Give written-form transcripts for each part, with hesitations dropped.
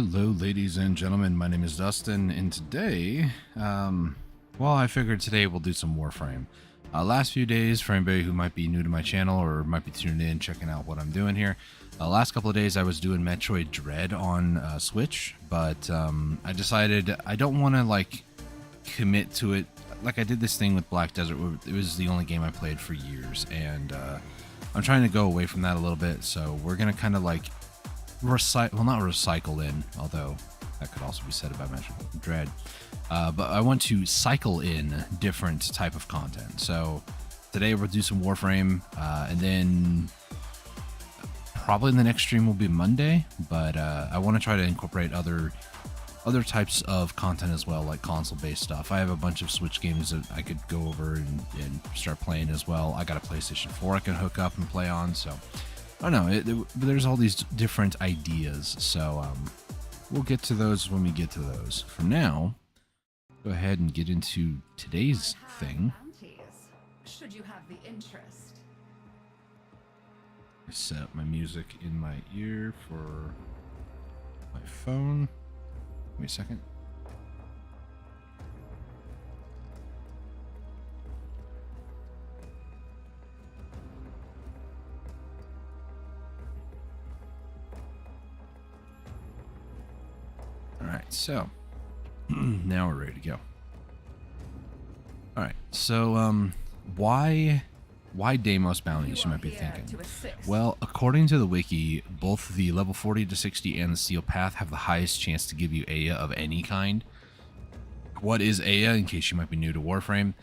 Hello, ladies and gentlemen. My name is Dustin, and today, well, I figured today we'll do some Warframe. Last few days, for anybody who might be new to my channel or might be tuned in, checking out what I'm doing here. Last couple of days, I was doing Metroid Dread on Switch, but I decided I don't want to like commit to it. Like I did this thing with Black Desert. It was the only game I played for years, and I'm trying to go away from that a little bit. So we're gonna kind of like not recycle in, although that could also be said about Metroid Dread. But I want to cycle in different type of content. So today we'll do some Warframe, and then probably the next stream will be Monday. But I want to try to incorporate other types of content as well, like console-based stuff. I have a bunch of Switch games that I could go over and start playing as well. I got a PlayStation 4 I can hook up and play on, so I don't know. There's all these different ideas, so we'll get to those when we get to those. For now, go ahead and get into today's thing. Should you have the interest? I set up my music in my ear for my phone. Wait a second. Alright, so now we're ready to go. Alright, so why Deimos Bounties, you might be thinking? Well, according to the wiki, both the level 40 to 60 and the Steel Path have the highest chance to give you Aya of any kind. What is Aya, in case you might be new to Warframe?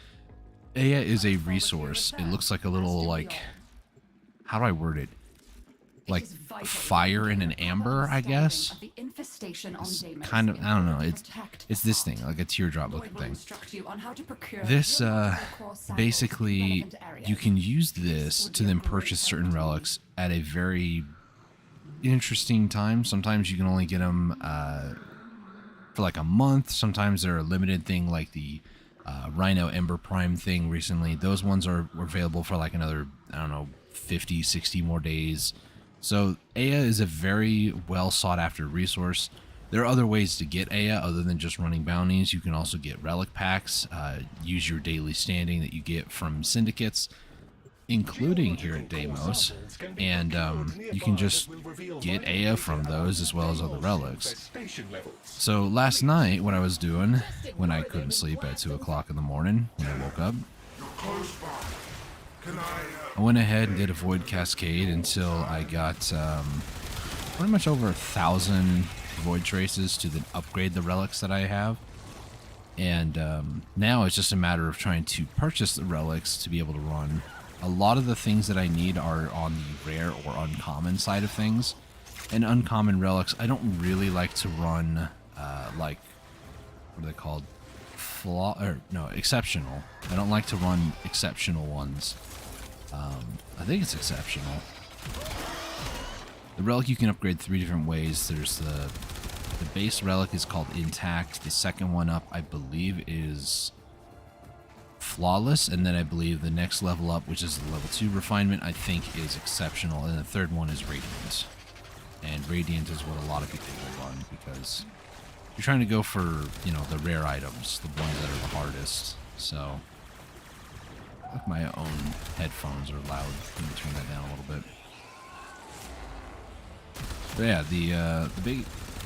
Aya is a resource. It looks like a little, like, how do I word it? Like fire in an amber, I guess. It's kind of, I don't know. It's this thing, like a teardrop looking thing. This basically, you can use this to then purchase certain relics at a very interesting time. Sometimes you can only get them for like a month. Sometimes they're a limited thing, like the Rhino Ember Prime thing recently. Those ones were available for like another, I don't know, 50, 60 more days. So Aya is a very well sought after resource. There are other ways to get Aya other than just running bounties. You can also get relic packs, use your daily standing that you get from syndicates, including here at Deimos, and you can just get Aya from those as well as other relics. So last night, what I was doing when I couldn't sleep at 2 o'clock in the morning when I woke up, I went ahead and did a Void Cascade until I got pretty much over 1,000 Void Traces to then upgrade the relics that I have. And now it's just a matter of trying to purchase the relics to be able to run. A lot of the things that I need are on the rare or uncommon side of things. And uncommon relics, I don't really like to run like, what are they called? Exceptional. I don't like to run exceptional ones. I think it's exceptional. The relic you can upgrade 3 different ways. There's the base relic is called Intact. The second one up, I believe, is Flawless, and then I believe the next level up, which is the level 2 refinement, I think is Exceptional, and the third one is Radiant. And Radiant is what a lot of people will run because you're trying to go for, you know, the rare items, the ones that are the hardest. So like my own headphones are loud. Let me turn that down a little bit. But yeah, the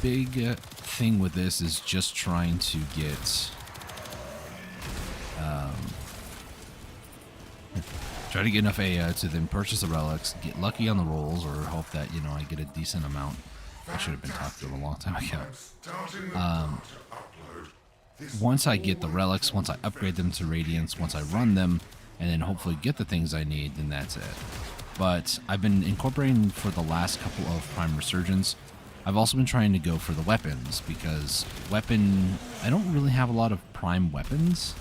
big thing with this is just trying to get try to get enough Aya to then purchase the relics, get lucky on the rolls, or hope that, you know, I get a decent amount. I should have been talked to a long time ago. Once I get the relics, once I upgrade them to Radiance, once I run them, and then hopefully get the things I need, then that's it. But I've been incorporating for the last couple of Prime Resurgence. I've also been trying to go for the weapons, because I don't really have a lot of Prime weapons.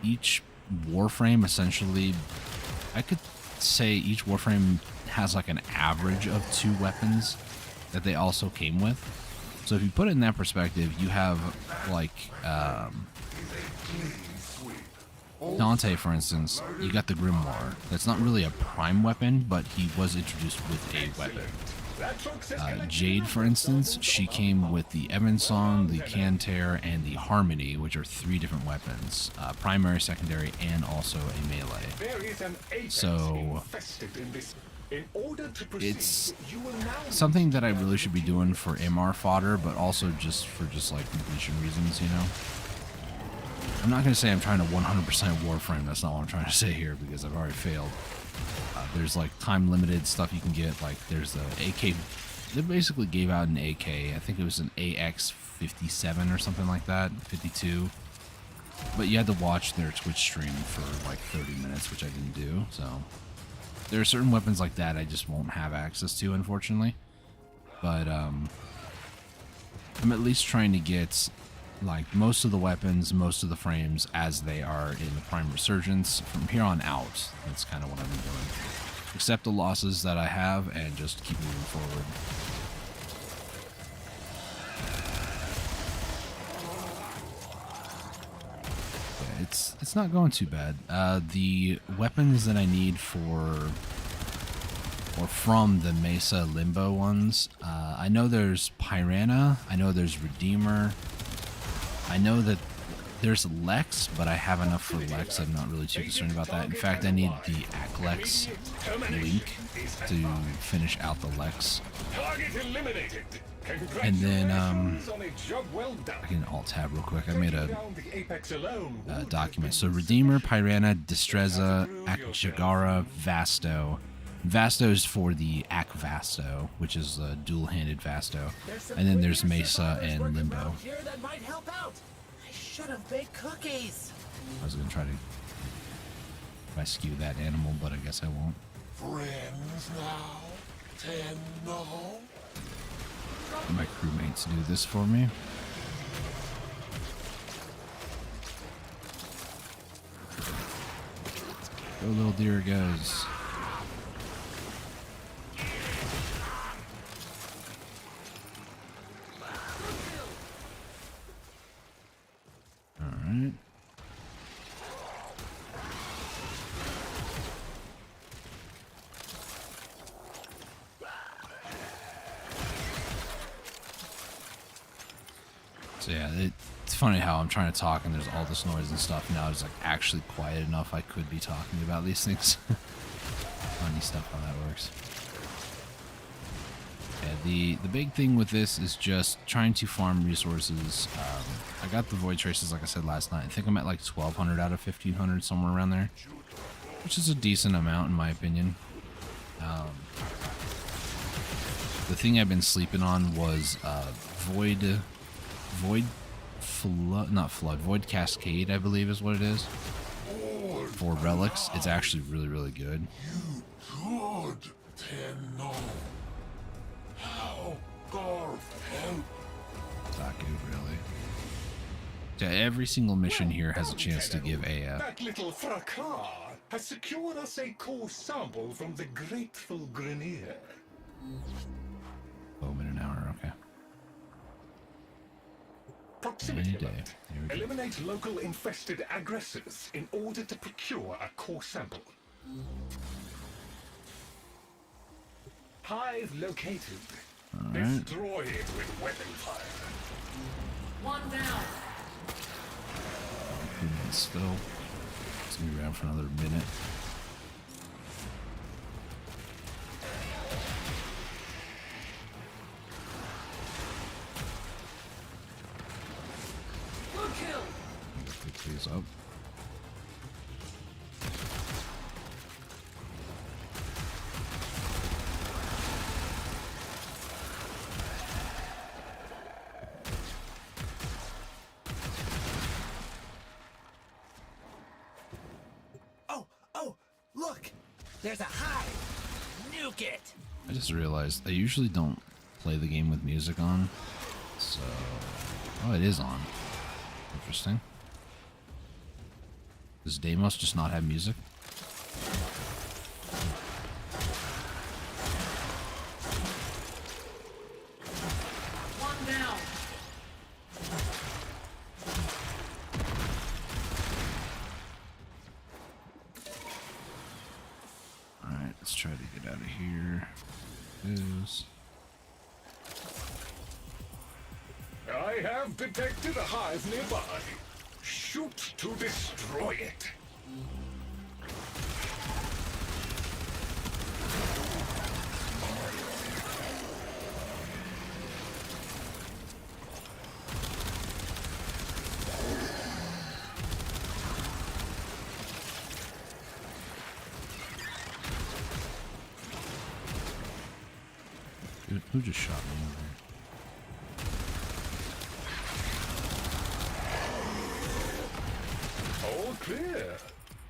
Each Warframe, essentially, I could say each Warframe has like an average of 2 weapons that they also came with. So if you put it in that perspective, you have like Dante, for instance. You got the Grimoire. That's not really a prime weapon, but he was introduced with a weapon. Jade, for instance, she came with the Evensong, the Canter, and the Harmony, which are 3 different weapons, primary, secondary, and also a melee. So it's something that I really should be doing for MR fodder, but also just for like completion reasons, you know. I'm not going to say I'm trying to 100% Warframe. That's not what I'm trying to say here, because I've already failed. There's like time limited stuff you can get. Like there's the AK. They basically gave out an AK. I think it was an AX57 or something like that, 52. But you had to watch their Twitch stream for like 30 minutes, which I didn't do. So there are certain weapons like that I just won't have access to, unfortunately. But I'm at least trying to get like most of the weapons, most of the frames as they are in the Prime Resurgence from here on out. That's kind of what I've been doing. Accept the losses that I have and just keep moving forward. Yeah, it's not going too bad. The weapons that I need for or from the Mesa Limbo ones, I know there's Piranha, I know there's Redeemer, I know that there's Lex, but I have enough for Lex. I'm not really too concerned about that. In fact, I need the Aklex link to finish out the Lex. And then I can alt-tab real quick. I made a document. So Redeemer, Piranha, Destreza, Akjagara, Vasto. Vasto is for the Ak Vasto, which is a dual-handed Vasto. And then there's Mesa and Limbo. Should have baked cookies. I was gonna try to rescue that animal, but I guess I won't. Friends now, 10 no. My crewmates do this for me. Go, little deer, goes. Alright. So yeah, it's funny how I'm trying to talk and there's all this noise and stuff. Now it's like actually quiet enough I could be talking about these things. Funny stuff how that works. Yeah, the big thing with this is just trying to farm resources. I got the Void Traces, like I said last night. I think I'm at like 1,200 out of 1,500, somewhere around there, which is a decent amount in my opinion. The thing I've been sleeping on was Void Cascade, I believe is what it is, for Relics. It's actually really, really good. You good, Tenno. How Garth help? Not good, really. Yeah, every single mission here has a chance to give a... That little fracas has secured us a core sample from the grateful Grenier. Oh, in an hour, okay. Proximity Any day. alert. Here we go. Eliminate local infested aggressors in order to procure a core sample. Hive located. Alright. Destroy it with weapon fire. One down. Still. It's gonna be around for another minute. Blue kill. Pick these up. Look! There's a hive! Nuke it! I just realized I usually don't play the game with music on. So... Oh, it is on. Interesting. Does Deimos just not have music? One down. Alright, let's try to get out of here. Goes. I have detected a hive nearby. Shoot to destroy it. Who just shot me over All clear.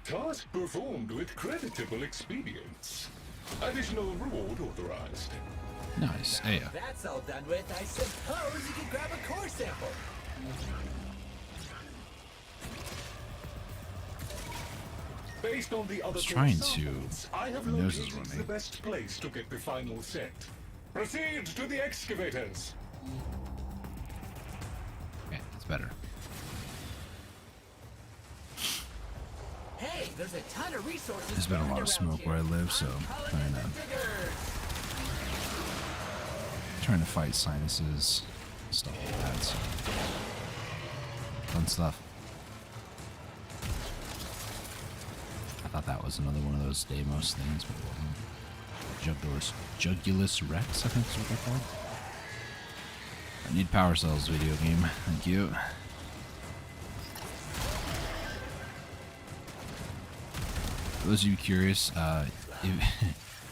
Task performed with creditable expedience. Additional reward authorized. here? Nice. Hey, That's all done with. I suppose you can grab a core sample. Based on the other trying core to- samples, I have my nose is located running. the best place to get the final set. Proceed to the excavators. okay, that's better. Hey, there's a ton of resources. There's been a lot of around smoke here. where I live, so I'm calling trying in the to diggers. trying to fight sinuses, stuff like that. So fun stuff. I thought that was another one of those Deimos things, but it wasn't. Jugulus Rex, I think is what they're called. I need power cells, video game. Thank you. For those of you curious,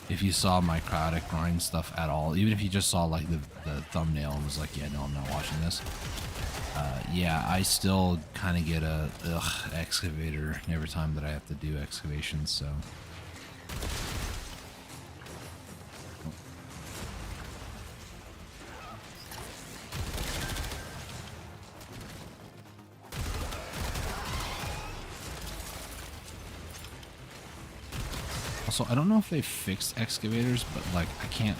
if you saw my chaotic grind stuff at all, even if you just saw like the thumbnail and was like, yeah, no, I'm not watching this. Yeah, I still kind of get a excavator every time that I have to do excavations, so. Also, I don't know if they fixed excavators, but like I can't.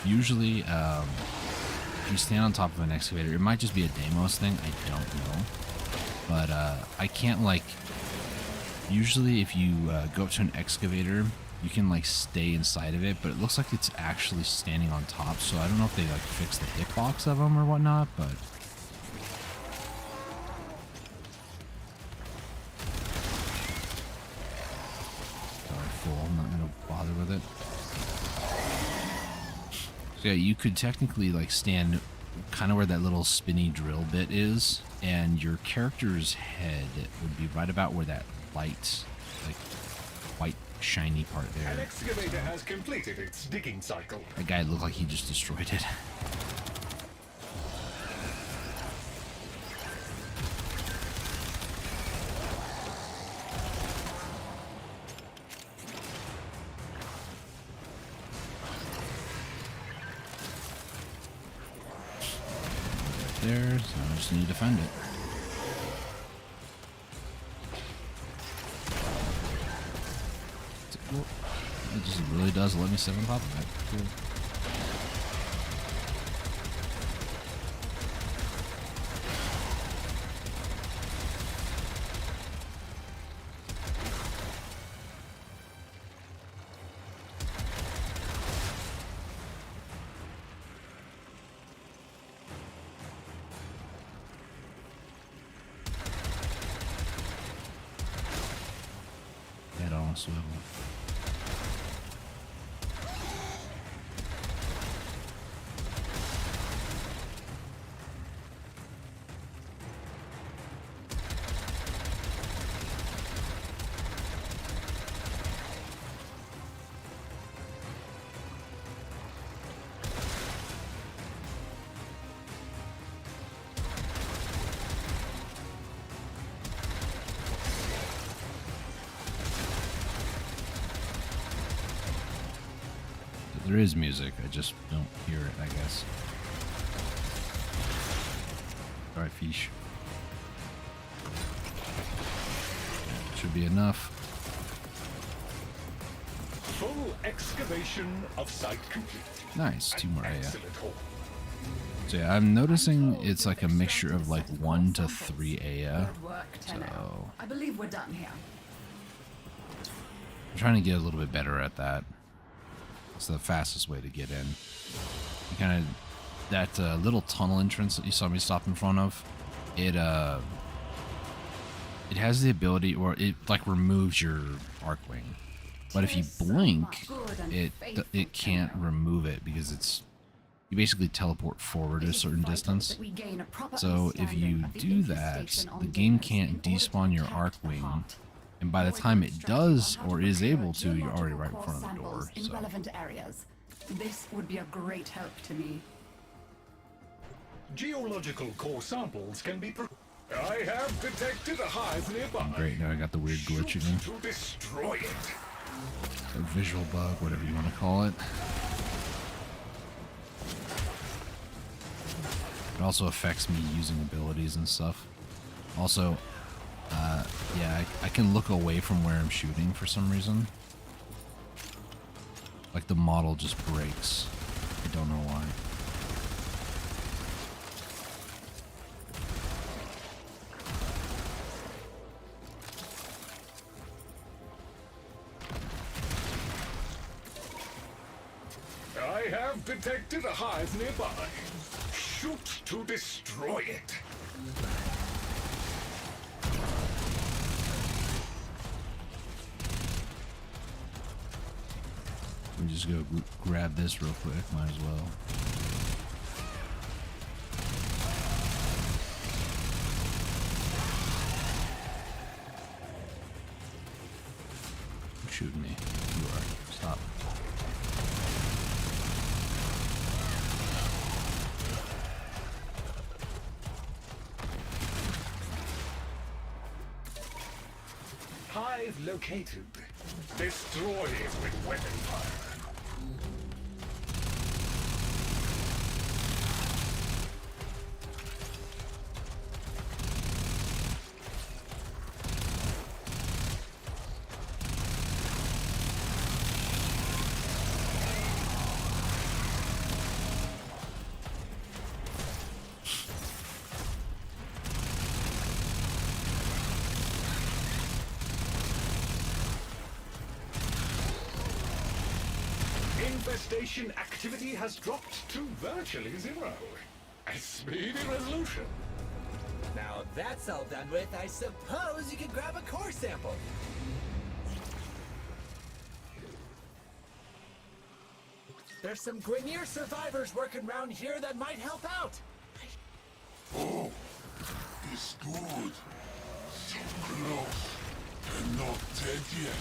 Usually, if you stand on top of an excavator, it might just be a Deimos thing. I don't know, but I can't like. Usually, if you go up to an excavator, you can like stay inside of it, but it looks like it's actually standing on top. So I don't know if they like fixed the hitbox of them or whatnot, but. I'm not gonna bother with it. So yeah, you could technically like stand kind of where that little spinny drill bit is, and your character's head would be right about where that light, like white shiny part An there. excavator has completed its digging cycle. That guy looked like he just destroyed it. There, so I just need to defend it. It just really does let me sit on top of it. Cool. Head on a swivel. There is music, I just don't hear it, I guess. Alright, fish. Should be enough. Full excavation of site complete. Nice, 2 more, yeah. Excellent haul. So yeah, I'm noticing it's like a mixture of like 1 to 3 Aya. Good work, Tenno. So I believe we're done here. I'm trying to get a little bit better at that. It's the fastest way to get in. You kind of that little tunnel entrance that you saw me stop in front of, it has the ability, or it like removes your arc wing. But if you blink, it can't remove it because it's you basically teleport forward a certain distance. So if you do that, the game can't despawn your arc wing, and by the time it does or is able to, you're already right in front of the door. In So. relevant areas. This would be a great help to me. Geological core samples can be. I have detected a hive nearby. Great, now I got the weird glitch again. To destroy it. A visual bug, whatever you want to call it. It also affects me using abilities and stuff. Also, yeah, I can look away from where I'm shooting for some reason. Like the model just breaks. I don't know why. I have detected a hive nearby. Shoot to destroy it. Let me just go grab this real quick, might as well. Who's shooting me? You are. Stop. Hive located. Destroy it with weapon fire. Infestation activity has dropped to virtually zero. A speedy resolution. Now that's all done with, I suppose you can grab a core sample. There's some Grineer survivors working around here that might help out. Oh, it's good. So close. And not dead yet.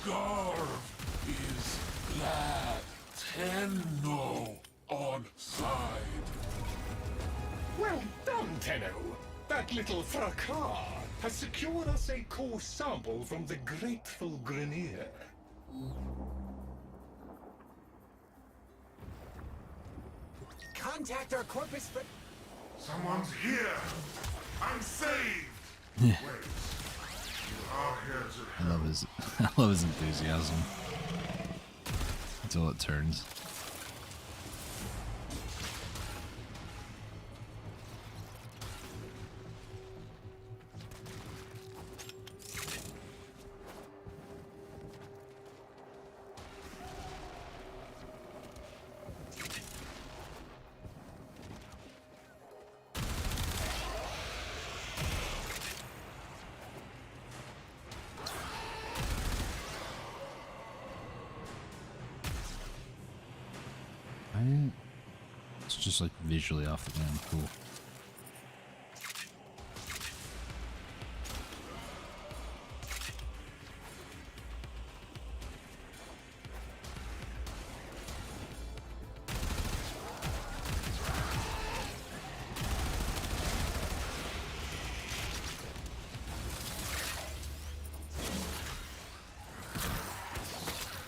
Garv is glad. Tenno on side. Well done, Tenno. That little fracas has secured us a core sample from the grateful Grineer. Contact our corpus for... Someone's here. I'm saved. Wait. Our heads are I love his I love his enthusiasm. Until it turns. just like visually off the ground. Cool.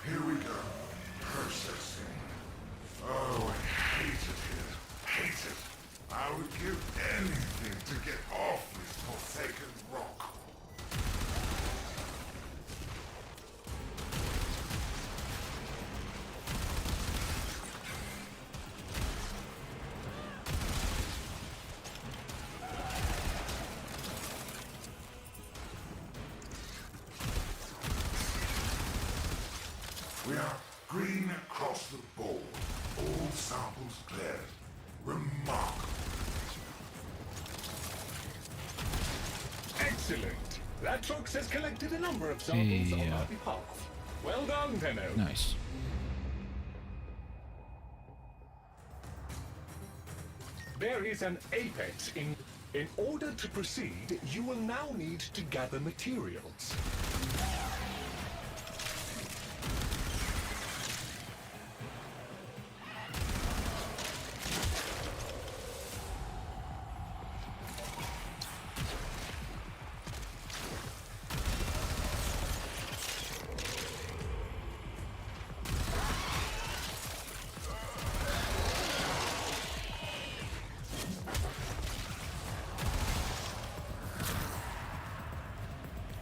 Here we go. Processing. Oh, I hate it here. Hate it. I would give anything to get off this forsaken rock. We are green across the board. All samples cleared. Remarkable. Excellent. Latrox has collected a number of samples on our behalf. Well done, Tenno. Nice. There is an apex in... In order to proceed, you will now need to gather materials.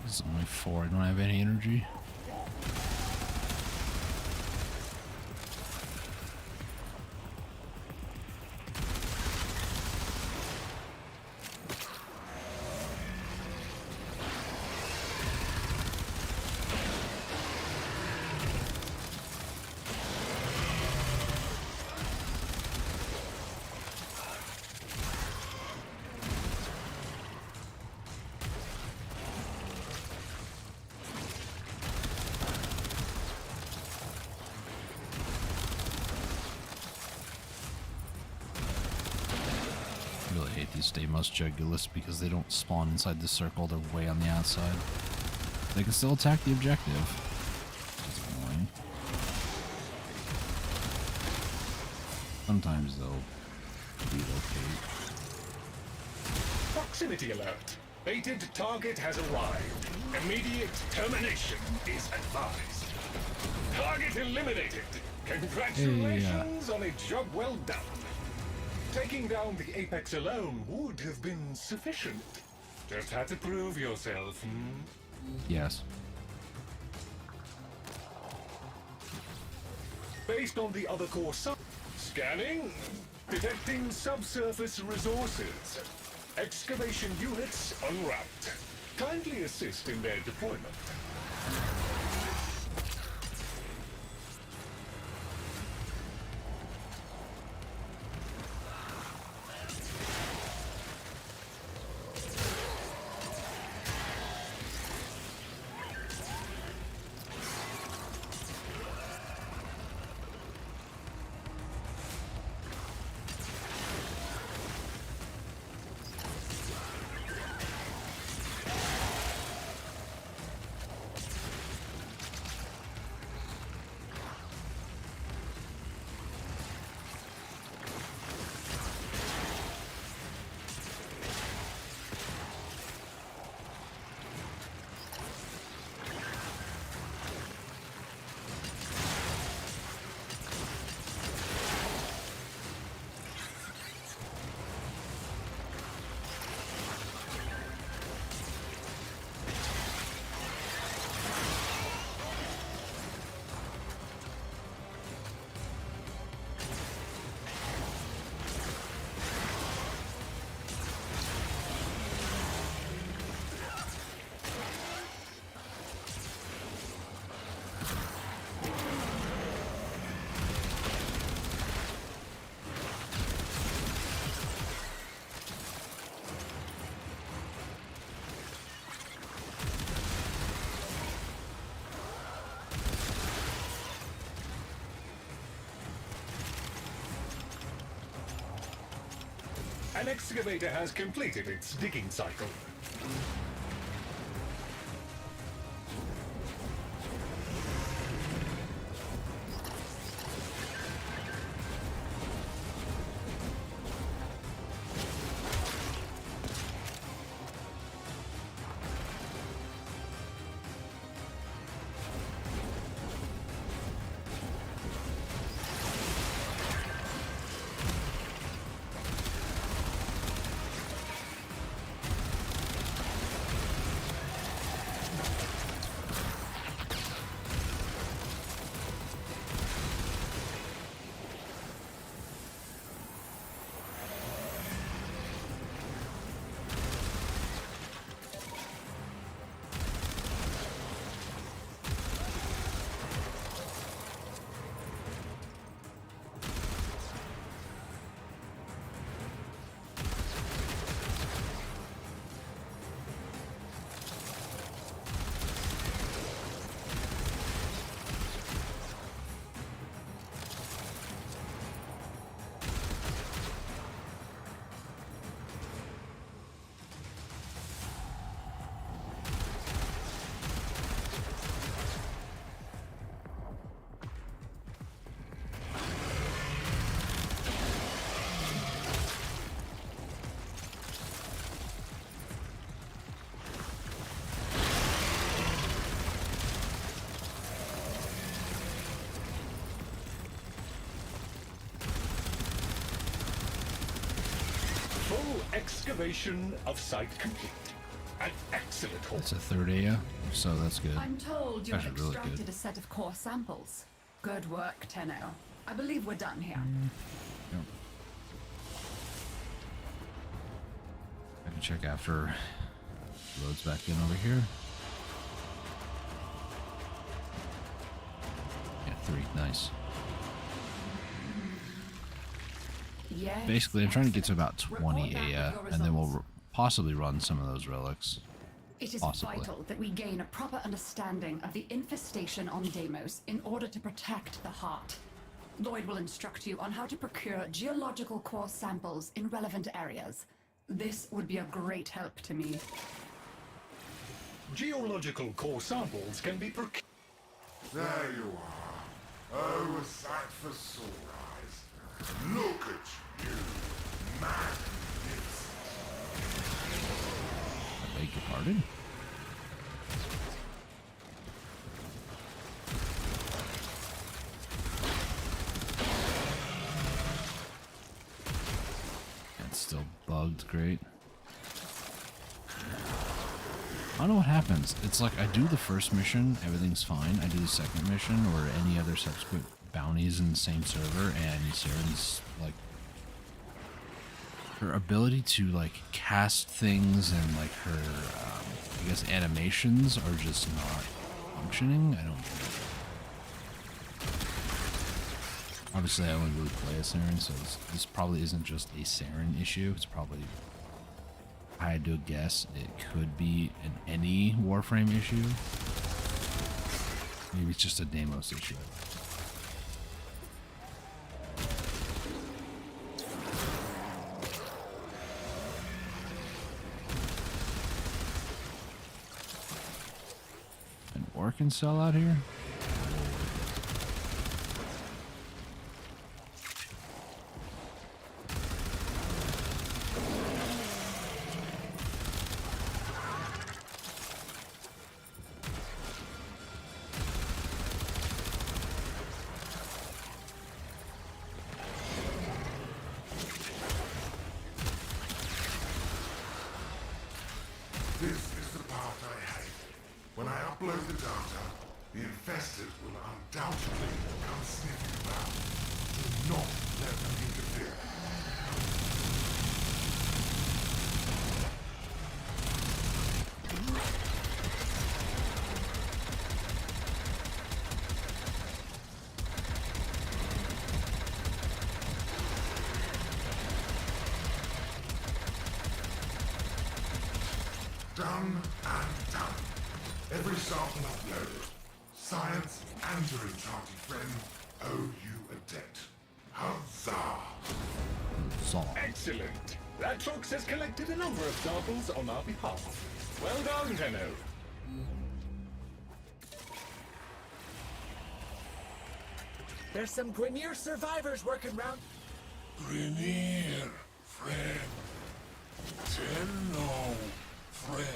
It's only 4. I don't have any energy. I really hate these Deimos Jugulus because they don't spawn inside the circle, they're way on the outside. They can still attack the objective. Which is annoying. Sometimes they'll relocate. Proximity alert. Baited target has arrived. Immediate termination is advised. Target eliminated. Congratulations on a job well done. Taking down the apex alone would have been sufficient. Just had to prove yourself, Yes. Based on the other core scanning, detecting subsurface resources. Excavation units en route. Kindly assist in their deployment. An excavator has completed its digging cycle. Full excavation of site complete. An excellent haul. That's a third AO, so that's good. I'm told you've Actually, really extracted good. a set of core samples. Good work, Tenno. I believe we're done here. Yep. I can check after loads back in over here. Yeah, 3. Nice. Yes. Basically, I'm trying to get to about 20 Report back with AO, your and then we'll results. possibly run some of those relics. It is Possibly. vital that we gain a proper understanding of the infestation on Deimos in order to protect the heart. Lloyd will instruct you on how to procure geological core samples in relevant areas. This would be a great help to me. Geological core samples can be procured. There you are. Oh, a sight for sore eyes. Look at you. Magnificent. I beg your pardon? It's still bugged, great. I don't know what happens. It's like I do the first mission, everything's fine. I do the second mission or any other subsequent bounties in the same server, and Saren's like her ability to like cast things and like her I guess animations are just not functioning. I don't get it. Obviously I only really play a Saren, so this probably isn't just a Saren issue. It's probably, if I had to guess, it could be an any Warframe issue. Maybe it's just a Deimos issue. An Orcan cell out here? This is the part I hate. When I upload the data, the infested will undoubtedly come sniffing around. Do not let them interfere. Done and done. Every sample uploaded. Science and your enchanted friend owe you a debt. Huzzah! Saw. Excellent. Latrox has collected a number of samples on our behalf. Well done, Tenno. There's some Grineer survivors working round. Grineer, friend. Tenno, friend.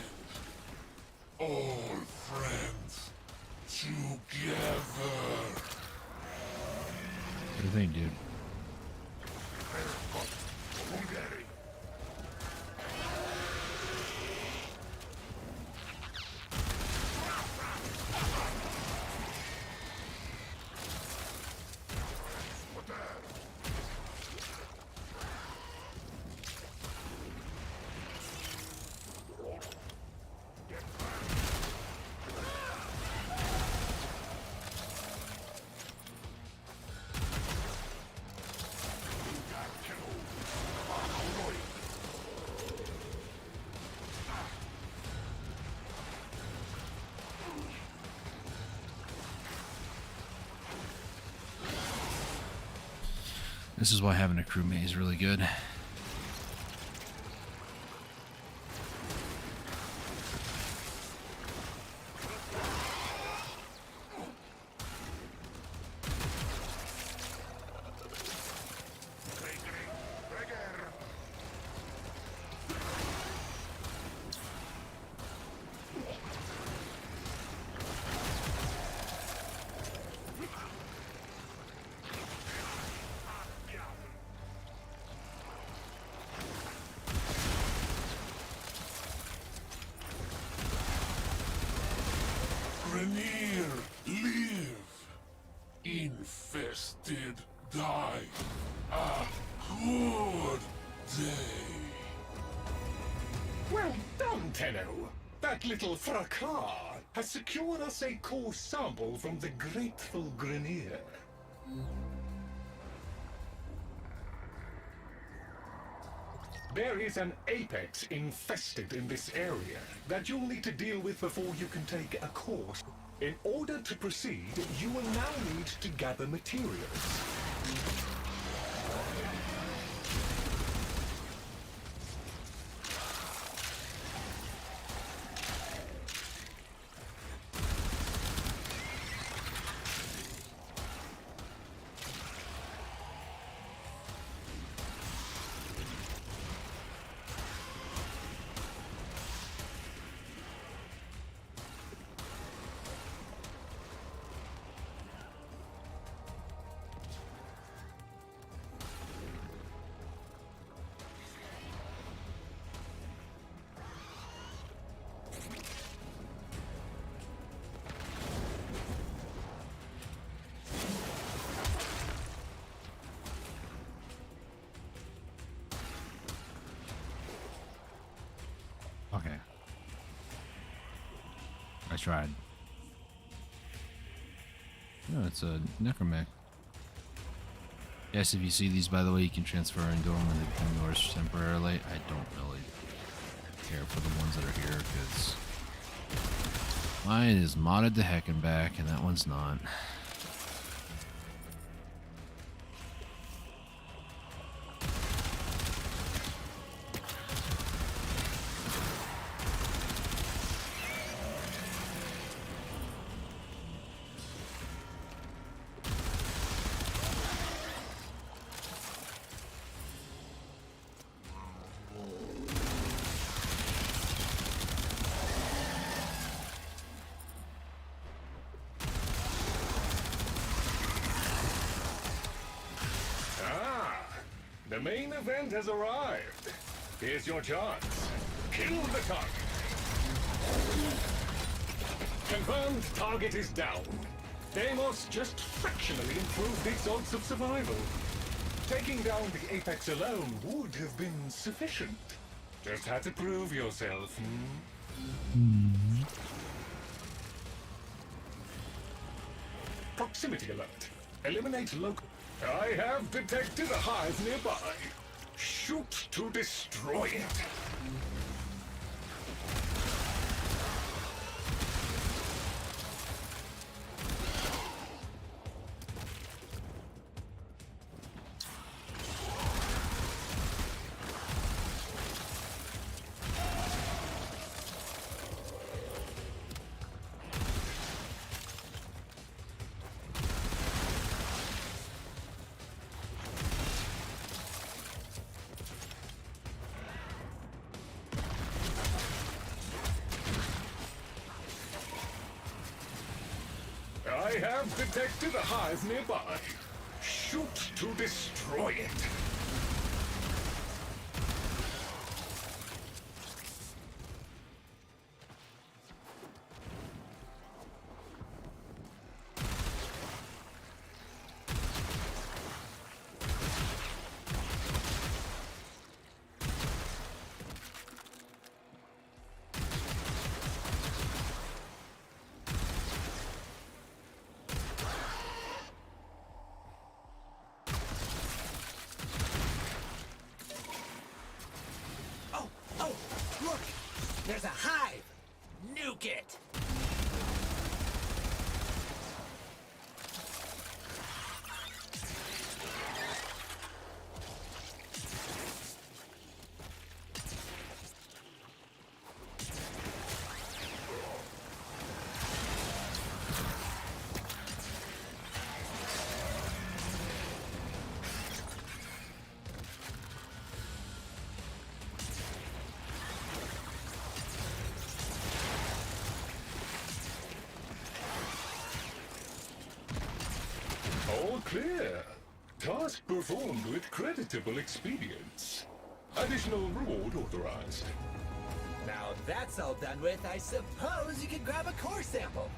All friends. Together. What do you think, dude? This is why having a crewmate is really good. Grineer, live. Infested, die. A good day. Well done, Tenno. That little fracas has secured us a core sample from the grateful Grineer. There is an apex infested in this area that you'll need to deal with before you can take a course. In order to proceed, you will now need to gather materials. Okay. I tried. No, it's a necromech. Yes, if you see these, by the way, you can transfer into them and they become yours temporarily. I don't really care for the ones that are here because mine is modded to heck and back, and that one's not. The main event has arrived. Here's your chance. Kill the target. Confirmed target is down. Deimos just fractionally improved its odds of survival. Taking down the Apex alone would have been sufficient. Just had to prove yourself, Proximity alert. Eliminate local. I have detected a hive nearby. Shoot to destroy it. I have detected a hive nearby. Shoot to destroy it. Oh, look! There's a hive! Nuke it! All clear. Task performed with creditable expedience. Additional reward authorized. Now that's all done with, I suppose you can grab a core sample.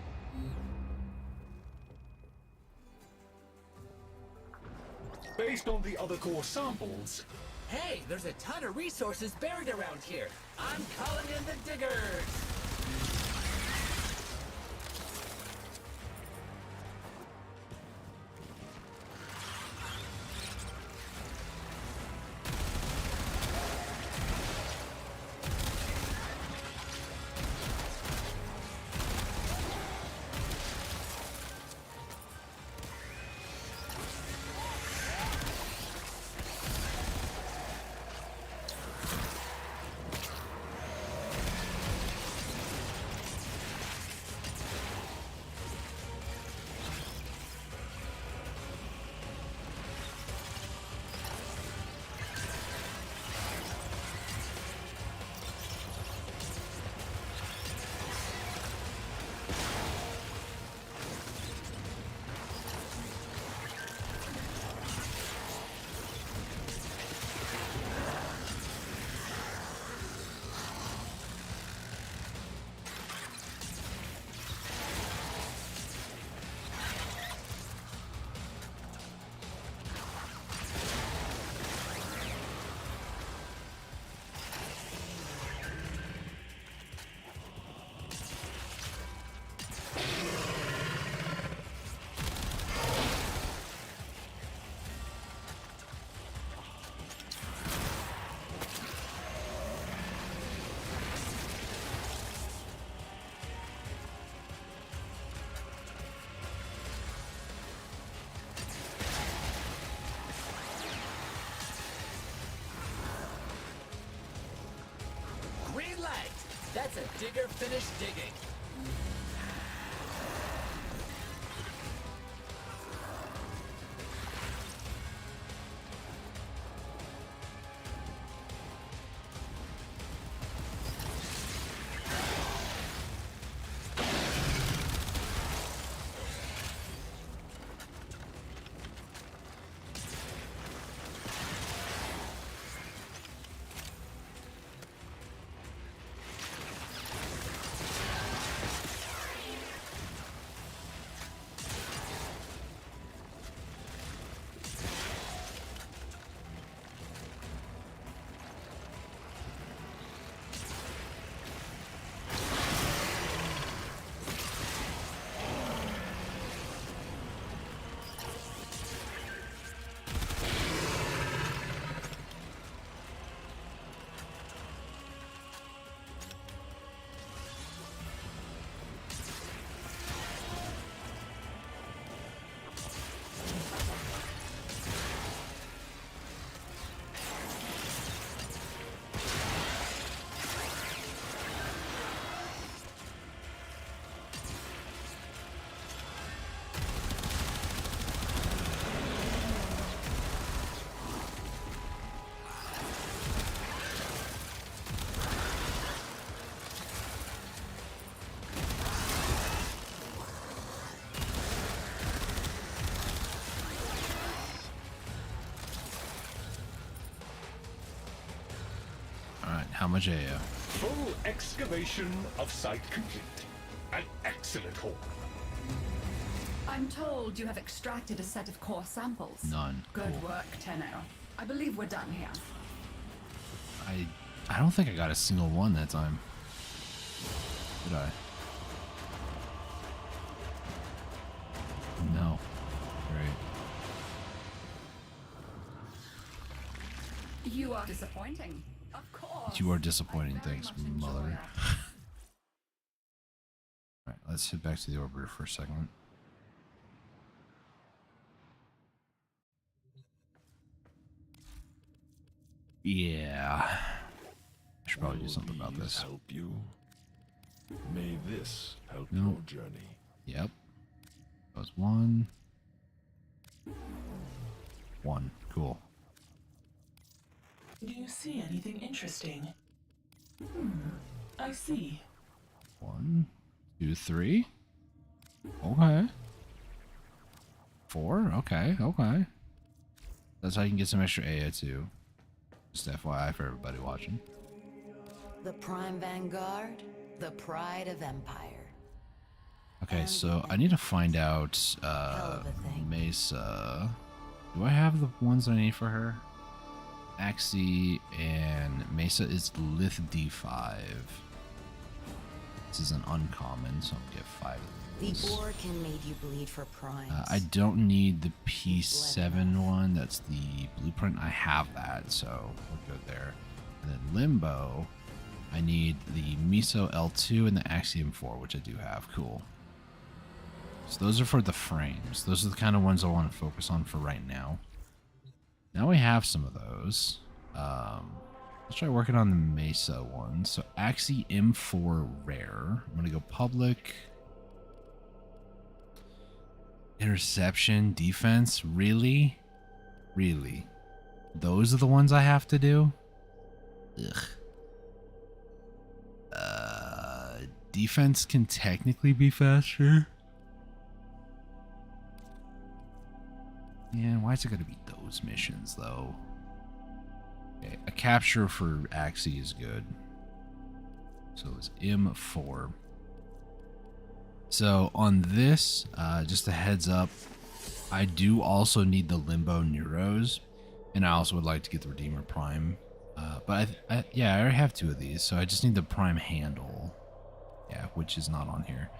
Based on the other core samples, Hey, there's a ton of resources buried around here. I'm calling in the diggers! Green light! That's a digger finished digging. How much AO? Full excavation of site complete. An excellent haul. I'm told you have extracted a set of core samples. None. Good Cool. work, Tenno. I believe we're done here. I don't think I got a single one that time. Did I? No. Great. You are disappointing. Of course. You are disappointing. I very Thanks, much enjoy mother. our- Alright, let's head back to the orbiter for a second. Yeah. I should probably do something about Will this. these help you? May this help No. your journey. Yep. That was one. One. Cool. Do you see anything interesting? I see. 1, 2, 3. Okay. 4. Okay. Okay. That's how you can get some extra AA too. Just FYI for everybody watching. The Prime Vanguard, the pride of Empire. Okay, so I need to find out Hell of a thing. Mesa. Do I have the ones I need for her? Axie and Mesa is Lith D5. This is an uncommon, so I'll get 5 of The these. Orkin made you bleed for primes. I don't need the P7 one. That's the blueprint. I have that, so we're good there. And then Limbo, I need the Miso L2 and the Axiom 4, which I do have. Cool. So those are for the frames. Those are the kind of ones I want to focus on for right now. Now we have some of those. Let's try working on the Mesa one. So Axie M4 rare. I'm gonna go public. Interception, defense, really? Really? Those are the ones I have to do? Ugh. Defense can technically be faster. Yeah, why is it gonna be those missions though? Okay, a capture for Axie is good. So it's M4. So on this, just a heads up, I do also need the Limbo Neuros, and I also would like to get the Redeemer Prime. But yeah, I already have 2 of these, so I just need the Prime handle. Yeah, which is not on here.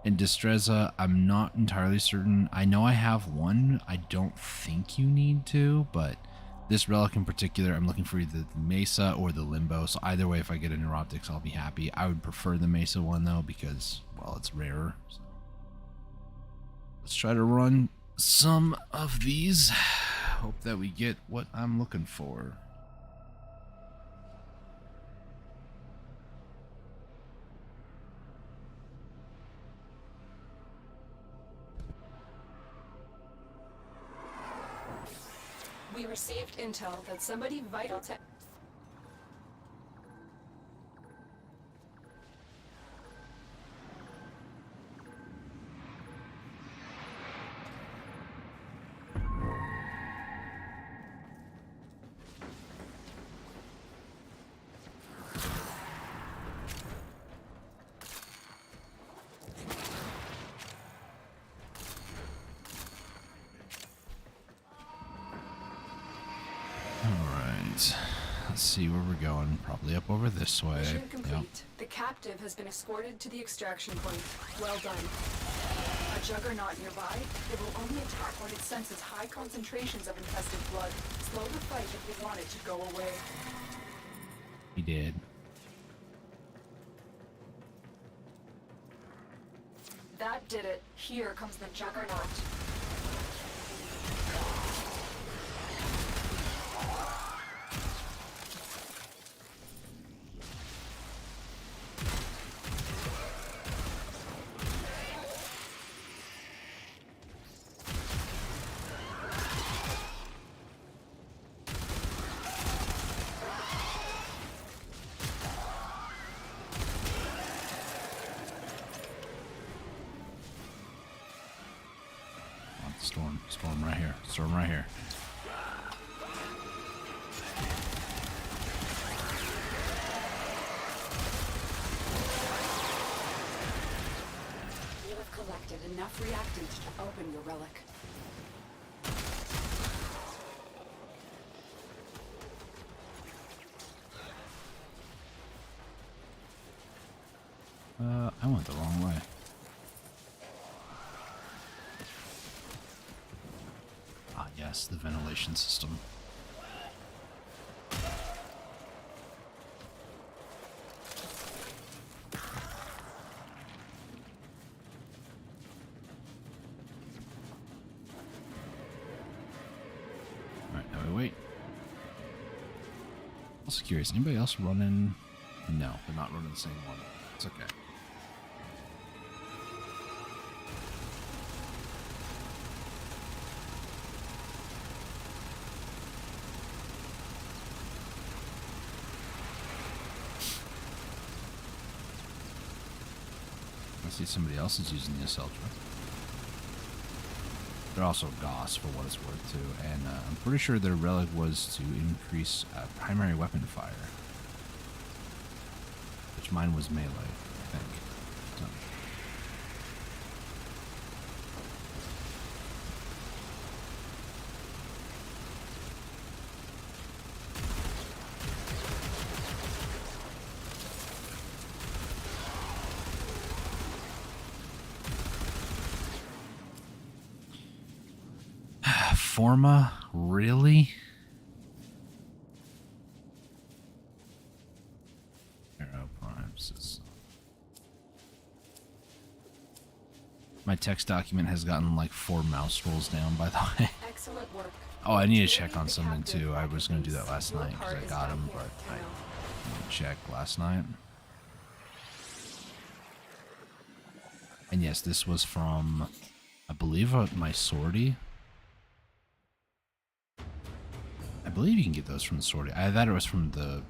And Destreza, I'm not entirely certain. I know I have one. I don't think you need to, but this relic in particular, I'm looking for either the Mesa or the Limbo. So either way, if I get a Neuroptics, I'll be happy. I would prefer the Mesa one though, because, well, it's rarer. So let's try to run some of these. Hope that we get what I'm looking for. We received intel that somebody vital to... Alright. Let's see where we're going. Probably up over this way. Mission Yep. complete. The captive has been escorted to the extraction point. Well done. A juggernaut nearby. It will only attack when it senses high concentrations of infested blood. Slow the fight if you want it to go away. He did. That did it. Here comes the juggernaut. Storm right here. Storm right here. extracted enough reactant to open your relic. I went the wrong way. Ah, yes, the ventilation system. Alright, now we wait. Also curious, anybody else running? No, they're not running the same one. It's okay. I see somebody else is using the assault truck. They're also Goss for what it's worth too, and I'm pretty sure their relic was to increase primary weapon fire, which mine was melee, I think. So. Forma? Really? Arrow Primes. My text document has gotten like 4 mouse rolls down, by the way. Excellent work. Oh, I need to check on something too. I was going to do that last night because I got him, but I didn't check last night. And yes, this was from, I believe, my sortie. I believe you can get those from the sortie. I thought it was from the...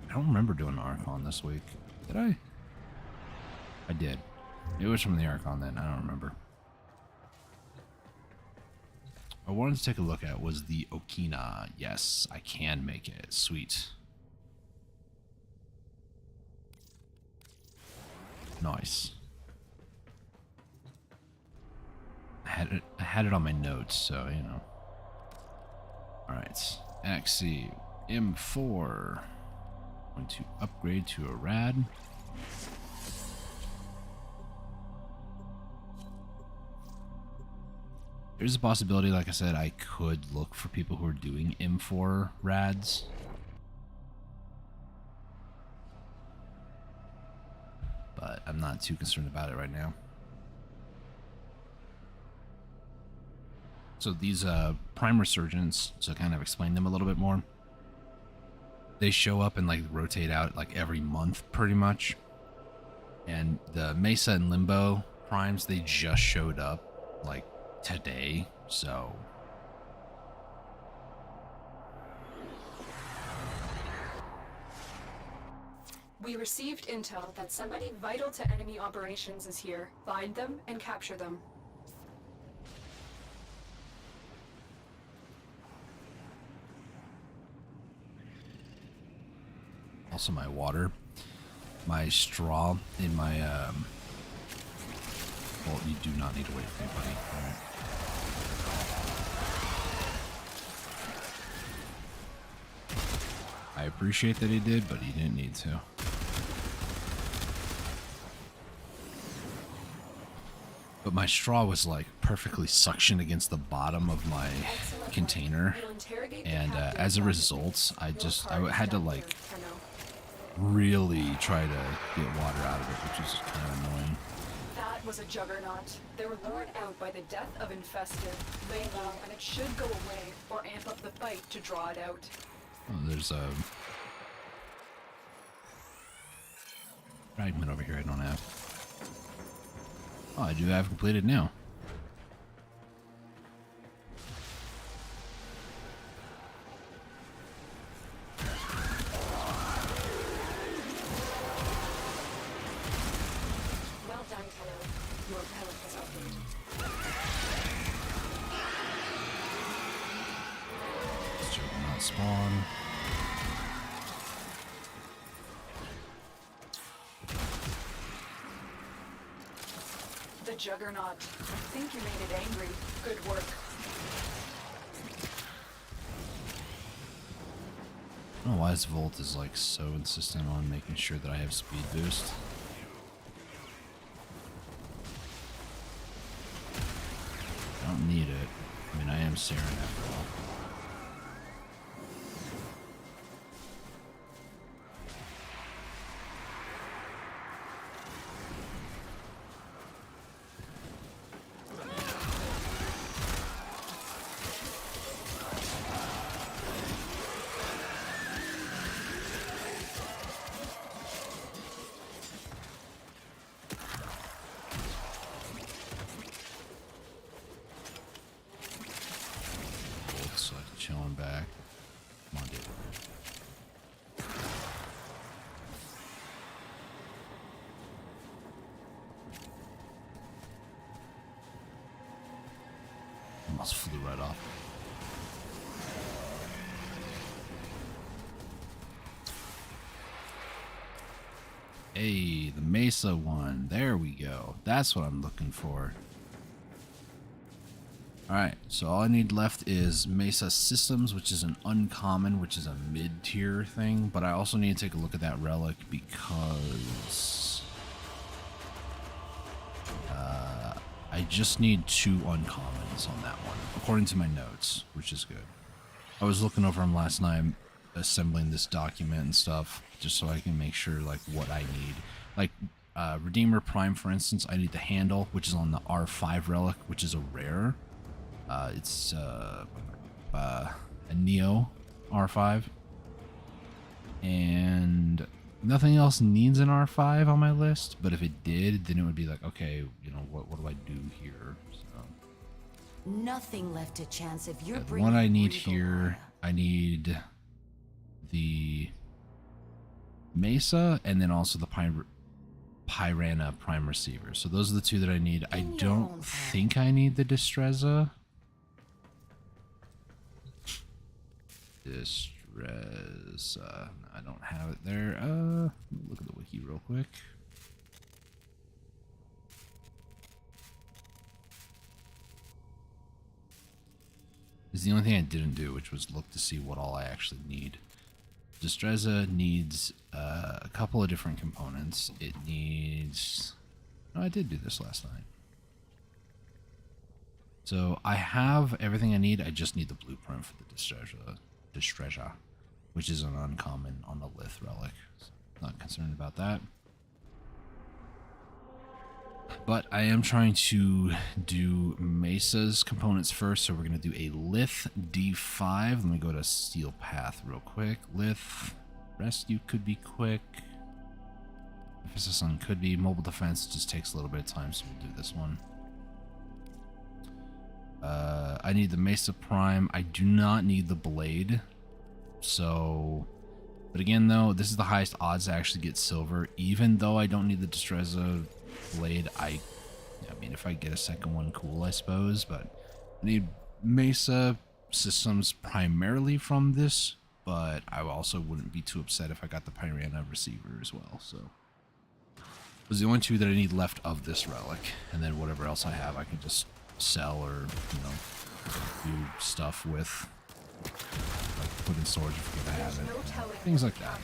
I don't remember doing the Archon this week. Did I? I did. It was from the Archon then. I don't remember. I wanted to take a look at was the Okina. Yes, I can make it. Sweet. Nice. I had it on my notes, so, you know. Alright. XC M4. Going to upgrade to a rad. There's a possibility, like I said, I could look for people who are doing M4 rads. But I'm not too concerned about it right now. So these Prime Resurgence, to kind of explain them a little bit more, they show up and like rotate out like every month pretty much. And the Mesa and Limbo Primes, they just showed up like today, so... We received intel that somebody vital to enemy operations is here. Find them and capture them. Also my water, my straw in my, well, you do not need to wait for me, buddy. All right. I appreciate that he did, but he didn't need to. But my straw was like perfectly suctioned against the bottom of my container, and as a result, I had to like really try to get water out of it, which is kind of annoying. That was a juggernaut. They were lured out by the death of infested. Lay low, and it should go away, or amp up the fight to draw it out. Oh, there's a fragment over here I don't have. Oh, I do have completed now. Well done, Taylor. Your relic is updated. This joke will not spawn. The Juggernaut. I think you made it angry. Good work. I don't know why this Volt is like so insistent on making sure that I have speed boost. I don't need it. I mean, I am Saren after all. So I can chill him back. Come on, dude. Almost flew right off. Hey, the Mesa one. There we go. That's what I'm looking for. Alright, so all I need left is Mesa Systems, which is an uncommon, which is a mid-tier thing, but I also need to take a look at that Relic because I just need 2 uncommons on that one, according to my notes, which is good. I was looking over them last night, assembling this document and stuff, just so I can make sure like what I need. Like Redeemer Prime, for instance, I need the handle, which is on the R5 Relic, which is a rare. It's a Neo R5, and nothing else needs an R5 on my list, but if it did, then it would be like, okay, you know, what do I do here? So, Nothing left to chance if you're the one I need here, I need the Mesa, and then also the Piranha Prime Receiver. So those are the 2 that I need. I don't think I need the Destreza. Destreza. I don't have it there. Let me look at the wiki real quick. This is the only thing I didn't do, which was look to see what all I actually need. Destreza needs a couple of different components. It needs... Oh, I did do this last night. So I have everything I need. I just need the blueprint for the Destreza, which is an uncommon on the Lith Relic. So not concerned about that. But I am trying to do Mesa's components first, so we're going to do a Lith D5. Let me go to Steel Path real quick. Lith Rescue could be quick. Emphasis on could be. Mobile Defense just takes a little bit of time, so we'll do this one. I need the Mesa Prime. I do not need the Blade. So, but again though, this is the highest odds to actually get silver. Even though I don't need the Destreza Blade, I mean, if I get a second one, cool, I suppose. But I need Mesa Systems primarily from this, but I also wouldn't be too upset if I got the Piranha Receiver as well. So, those are the only 2 that I need left of this Relic, and then whatever else I have, I can just sell or, you know, do stuff with, like put in storage if I have it, things like that.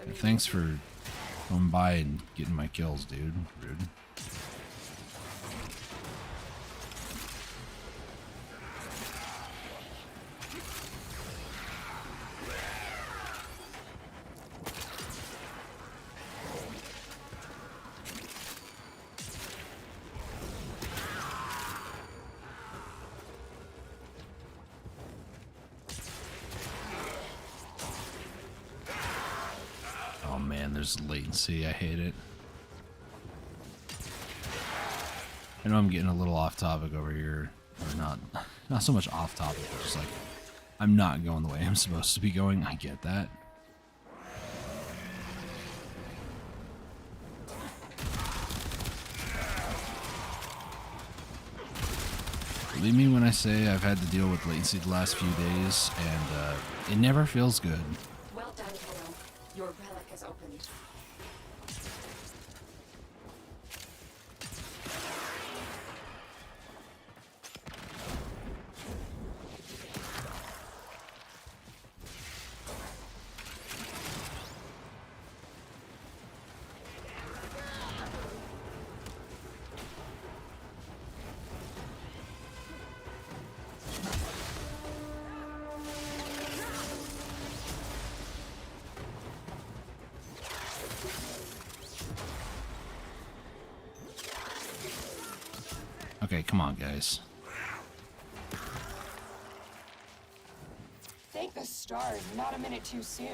And thanks for coming by and getting my kills, dude. Rude. Oh man, there's latency. I hate it. I know I'm getting a little off topic over here. Or not so much off topic, but just like I'm not going the way I'm supposed to be going. I get that. Believe me when I say I've had to deal with latency the last few days, and it never feels good. Well done, Kilo. Your relic is opened. Okay, come on, guys. Thank the stars, not a minute too soon.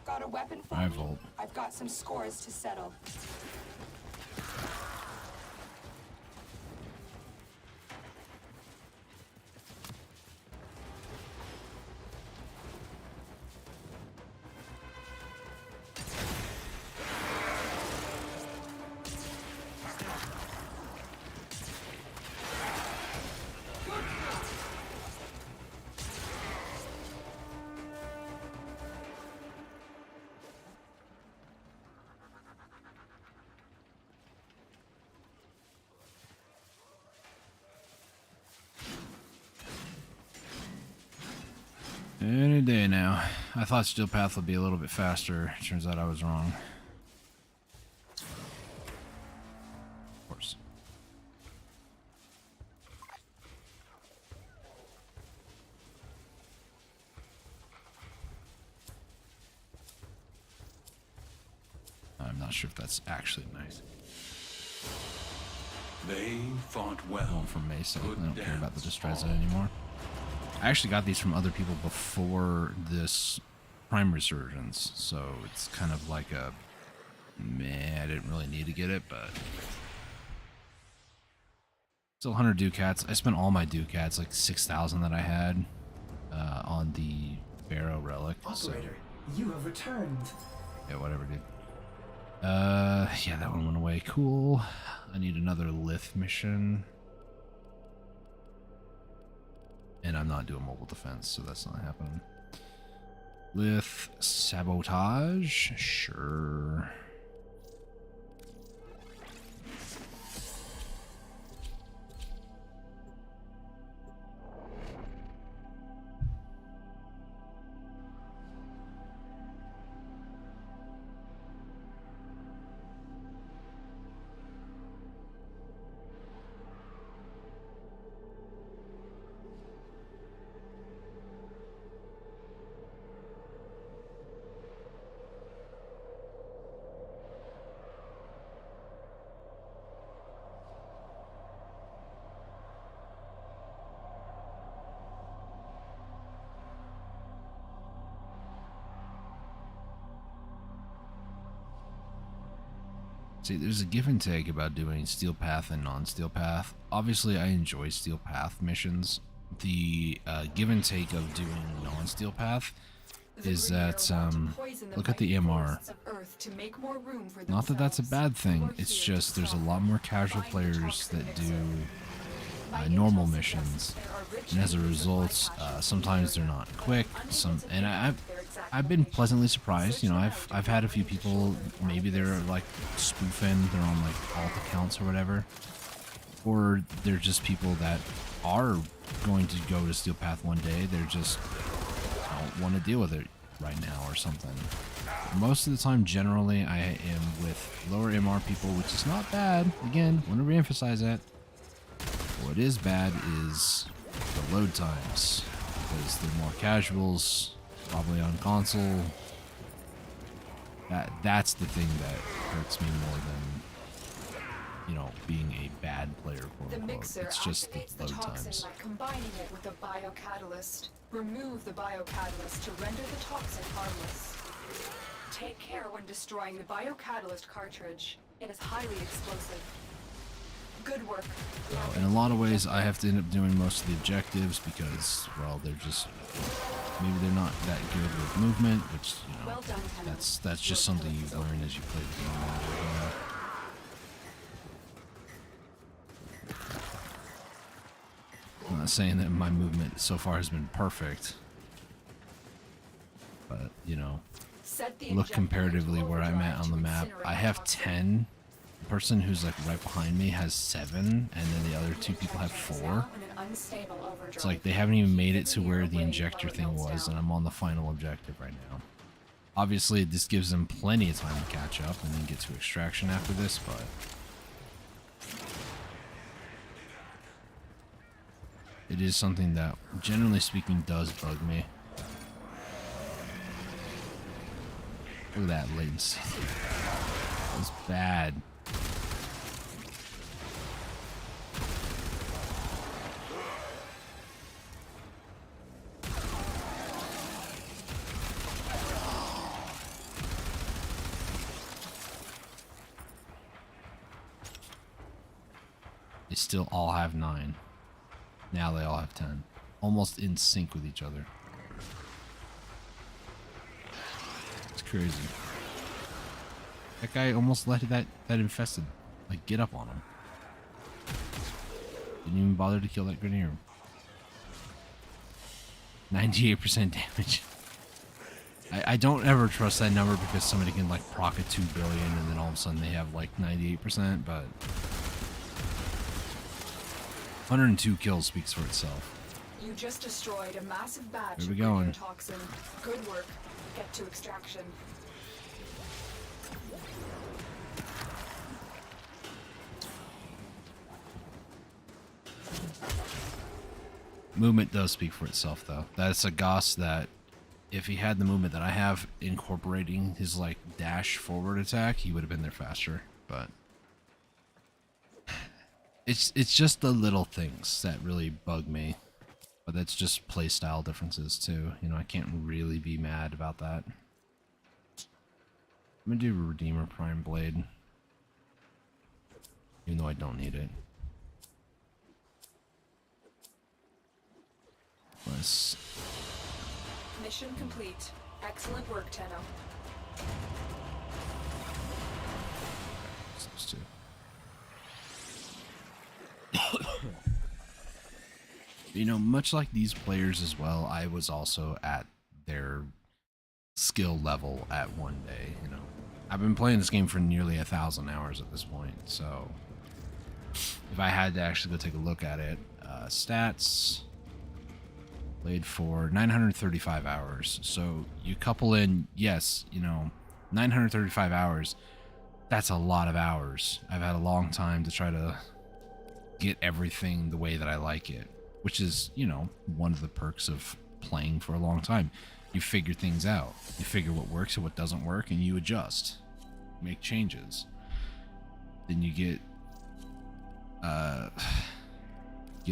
Got a weapon for I me? vote. I've got some scores to settle. Any day now. I thought Steel Path would be a little bit faster. Turns out I was wrong. Of course. I'm not sure if that's actually nice. They fought well. Going from Mesa. I Good don't care about the dance, Destreza all. anymore. I actually got these from other people before this Prime Resurgence, so it's kind of like a meh, I didn't really need to get it, but still 100 Ducats. I spent all my Ducats, like 6,000 that I had, on the Barrow Relic. Operator, you have returned. Yeah, whatever, dude. Yeah, that one went away. Cool. I need another Lith mission. And I'm not doing mobile defense, so that's not happening. Lith sabotage? Sure. See, there's a give and take about doing Steel Path and non-Steel Path. Obviously, I enjoy Steel Path missions. The give and take of doing non-Steel Path is that, look at the MR. Not that that's a bad thing, it's just there's a lot more casual players that do normal missions, and as a result, sometimes they're not quick. And I've been pleasantly surprised. You know, I've had a few people, maybe they're like spoofing, they're on like alt accounts or whatever, or they're just people that are going to go to Steel Path one day. They're just don't want to deal with it right now or something. Most of the time, generally, I am with lower MR people, which is not bad. Again, want to reemphasize that. What is bad is the load times, because they're more casuals, probably on console. That's the thing that hurts me more than, you know, being a bad player, quote unquote. It's just the load times. By combining it with a biocatalyst. Remove the biocatalyst to render the toxin harmless. Take care when destroying the biocatalyst cartridge. It is highly explosive. Good work. So in a lot of ways, I have to end up doing most of the objectives because, well, they're just, maybe they're not that good with movement, which, you know, Well done, Tenant. that's just something you learn as you play the game. I'm not saying that my movement so far has been perfect, but, you know, Set the look injector comparatively into where I'm at overdrive on the to map. incinerate I the have toxin. 10. The person who's like right behind me has 7, and then the other 2 people have 4. It's like they haven't even made it to where the injector thing was, and I'm on the final objective right now. Obviously, this gives them plenty of time to catch up and then get to extraction after this, but It is something that, generally speaking, does bug me. Look at that latency. It's bad. They still all have 9. Now they all have 10. Almost in sync with each other. It's crazy. That guy almost let that infested, like, get up on him. Didn't even bother to kill that Grineer. 98% damage. I don't ever trust that number because somebody can, like, proc a 2 billion and then all of a sudden they have, like, 98%, but 102 kills speaks for itself. You just destroyed a massive batch Where we of going? Grineer toxin. Good work. Get to extraction. Movement does speak for itself, though. That's a Goss that, if he had the movement that I have, incorporating his, like, dash forward attack, he would have been there faster. But it's just the little things that really bug me. But that's just playstyle differences, too. You know, I can't really be mad about that. I'm gonna do Redeemer Prime Blade. Even though I don't need it. Let's... Mission complete. Excellent work, Tenno. Supposed to. You know, much like these players as well, I was also at their skill level at one day, you know. I've been playing this game for nearly 1,000 hours at this point, so if I had to actually go take a look at it, stats, played for 935 hours. So you couple in, yes, you know, 935 hours, that's a lot of hours. I've had a long time to try to get everything the way that I like it, which is, you know, one of the perks of playing for a long time. You figure things out. You figure what works and what doesn't work, and you adjust. Make changes. Then you get a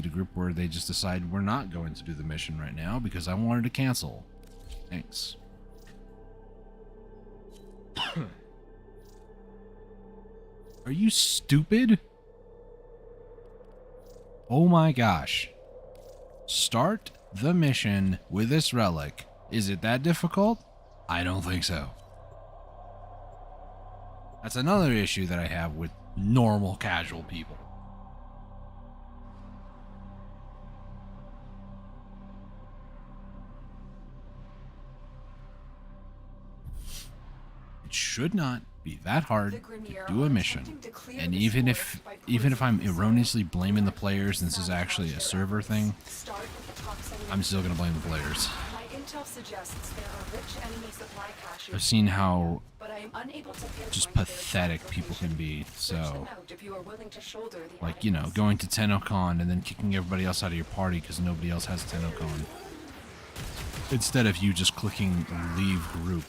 group where they just decide we're not going to do the mission right now because I wanted to cancel. Thanks. Are you stupid? Oh my gosh. Start the mission with this relic. Is it that difficult? I don't think so. That's another issue that I have with normal casual people. It should not be that hard to do a mission. And even if I'm erroneously blaming the players and this is actually a server thing, I'm still gonna blame the players. I've seen how just pathetic people can be, so like, you know, going to TennoCon and then kicking everybody else out of your party because nobody else has TennoCon. Instead of you just clicking leave group.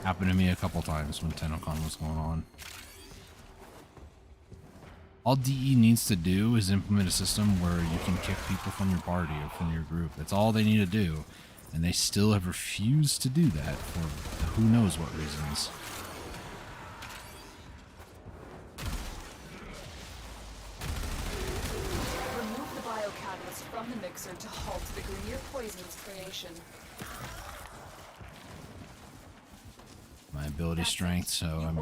Happened to me a couple times when TennoCon was going on. All DE needs to do is implement a system where you can kick people from your party or from your group. That's all they need to do. And they still have refused to do that for who knows what reasons. Remove the biocatalyst from the mixer to halt the Grineer poison's creation. My ability strength, so I'm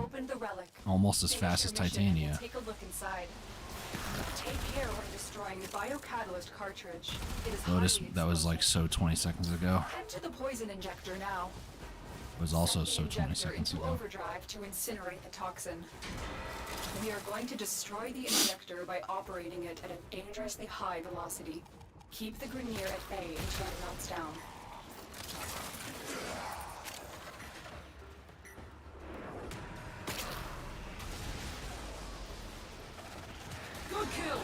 almost as fast as Titania. Take a look inside. Take care when destroying the biocatalyst cartridge. It is Notice that was like so 20 seconds ago. Head to the poison injector now. It was also so 20 seconds into ago. overdrive to incinerate the toxin. We are going to destroy the injector by operating it at a dangerously high velocity. Keep the Grineer at bay until it melts down. Overkill!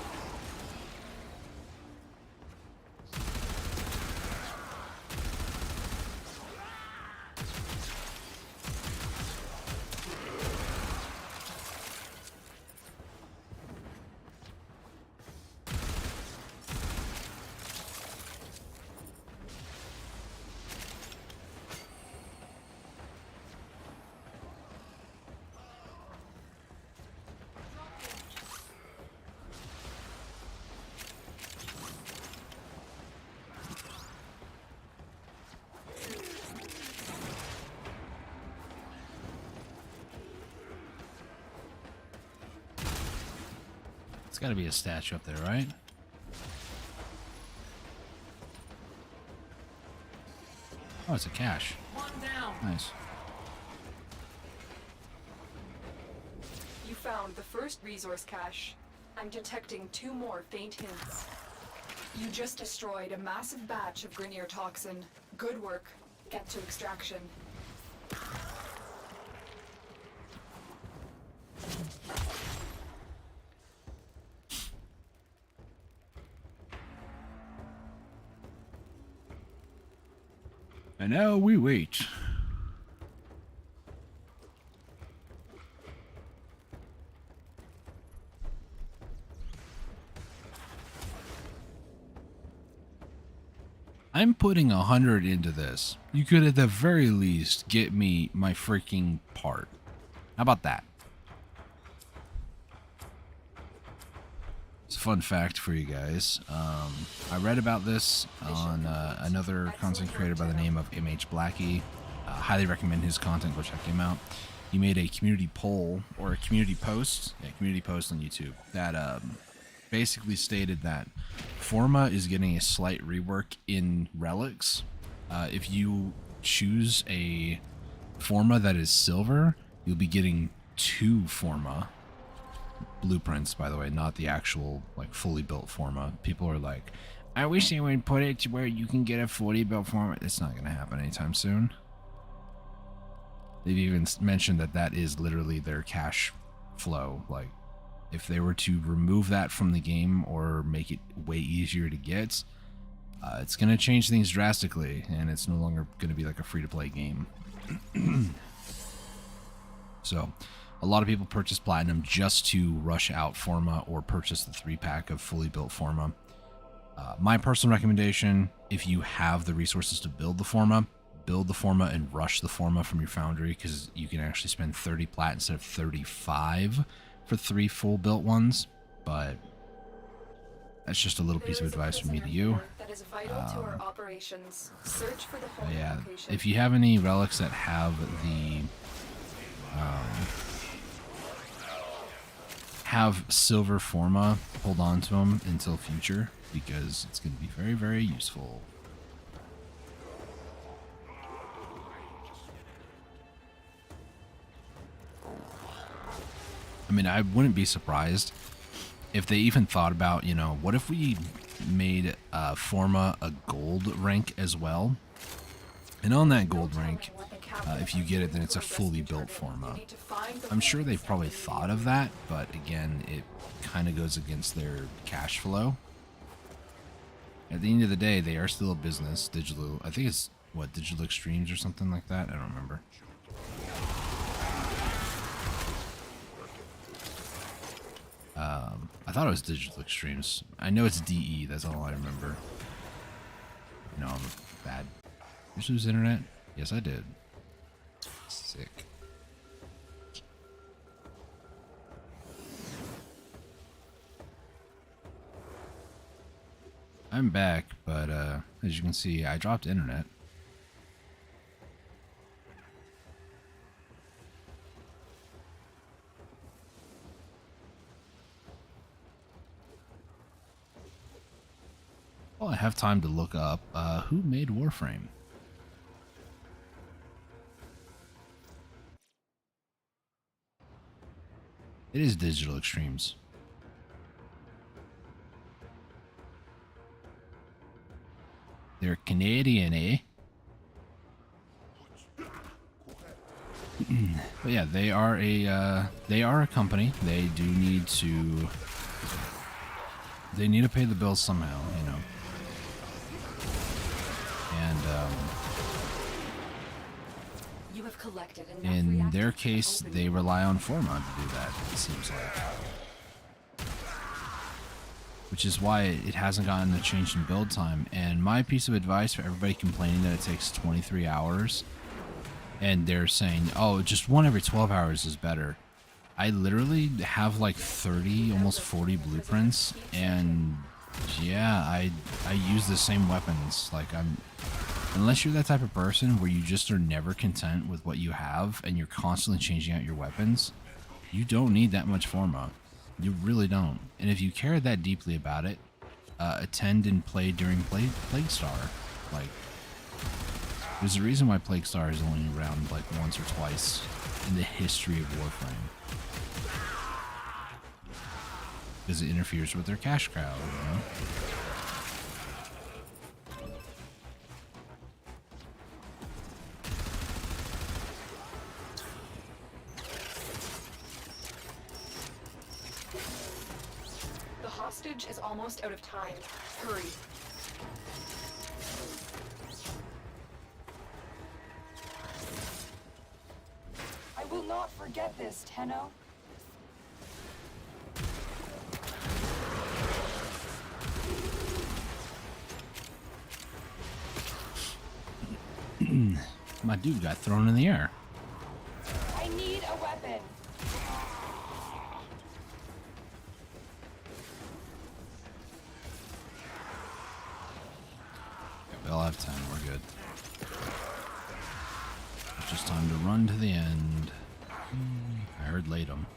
It's got to be a statue up there, right? Oh, it's a cache. One down. Nice. You found the first resource cache. I'm detecting 2 more faint hints. You just destroyed a massive batch of Grineer toxin. Good work. Get to extraction. And now we wait. I'm putting 100 into this. You could at the very least get me my freaking part. How about that? It's a fun fact for you guys. I read about this on another content creator by the name of MH Blackie. Highly recommend his content. Go check him out. He made a community poll or a community post, community post on YouTube that basically stated that Forma is getting a slight rework in Relics. If you choose a Forma that is silver, you'll be getting 2 Forma blueprints, by the way, not the actual like fully built Forma. People are like, I wish they would put it to where you can get a fully built Forma. It's not going to happen anytime soon. They've even mentioned that that is literally their cash flow. Like, if they were to remove that from the game or make it way easier to get, it's going to change things drastically, and it's no longer going to be like a free-to-play game. So, a lot of people purchase Platinum just to rush out Forma or purchase the 3-pack of fully built Forma. My personal recommendation, if you have the resources to build the Forma and rush the Forma from your foundry, because you can actually spend 30 plat instead of 35 for 3 full built ones. But that's just a little piece of advice from me to you. That is vital to our operations. Search for the But yeah, location. if you have any relics that have the have silver Forma, hold on to them until future, because it's going to be very, very useful. I mean, I wouldn't be surprised if they even thought about, you know, what if we made Forma a gold rank as well? And on that gold rank, if you get it, then it's a fully built Forma. I'm sure they've probably thought of that, but again, it kind of goes against their cash flow. At the end of the day, they are still a business. Digital, I think it's, what, Digital Extremes or something like that? I don't remember. I thought it was Digital Extremes. I know it's DE, that's all I remember. No, I'm bad. Did you lose internet? Yes, I did. Sick. I'm back, but as you can see, I dropped internet. Well, I have time to look up who made Warframe. It is Digital Extremes. They're Canadian, eh? But yeah, they are a company. They do need to they need to pay the bills somehow, you know. And You have collected enough in reactors their to case, open they your rely on Forma to do that, it seems like. Which is why it hasn't gotten a change in build time. And my piece of advice for everybody complaining that it takes 23 hours, and they're saying, oh, just one every 12 hours is better. I literally have like 30, almost 40 blueprints, and yeah, I use the same weapons. Like, unless you're that type of person where you just are never content with what you have and you're constantly changing out your weapons, you don't need that much Forma. You really don't. And if you care that deeply about it, attend and play during Plague Star. Like, there's a reason why Plague Star is only around like once or twice in the history of Warframe. Because it interferes with their cash cow, you know? The hostage is almost out of time. Hurry. I will not forget this, Tenno. My dude got thrown in the air. I need a weapon. We all have 10, we're good. It's just time to run to the end. I heard Latum.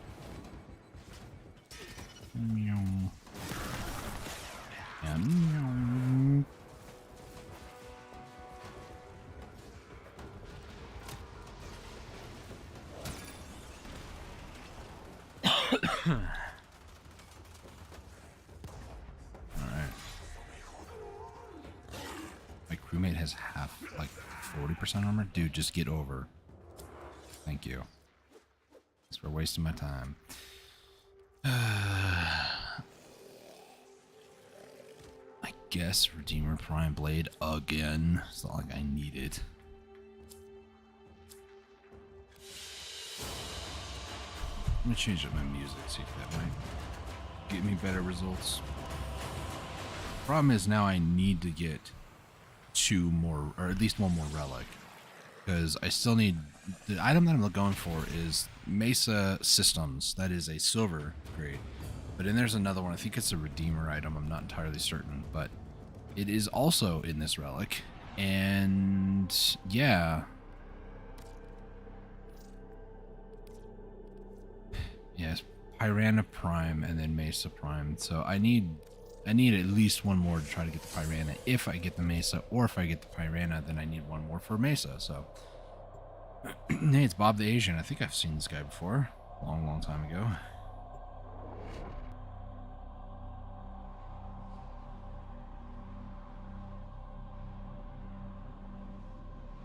And alright. My crewmate has half, like 40% armor? Dude, just get over. Thank you. Thanks for wasting my time. I guess Redeemer Prime Blade again. It's not like I need it. I'm gonna change up my music, see if that might get me better results. Problem is now I need to get 2 more, or at least 1 more relic, because I still need the item that I'm going for is Mesa Systems. That is a silver grade, but then there's another one. I think it's a Redeemer item. I'm not entirely certain, but it is also in this relic, and yeah. Yes, Piranha Prime and then Mesa Prime. So I need at least 1 more to try to get the Piranha. If I get the Mesa, or if I get the Piranha, then I need 1 more for Mesa. So hey, it's Bob the Asian. I think I've seen this guy before, long time ago.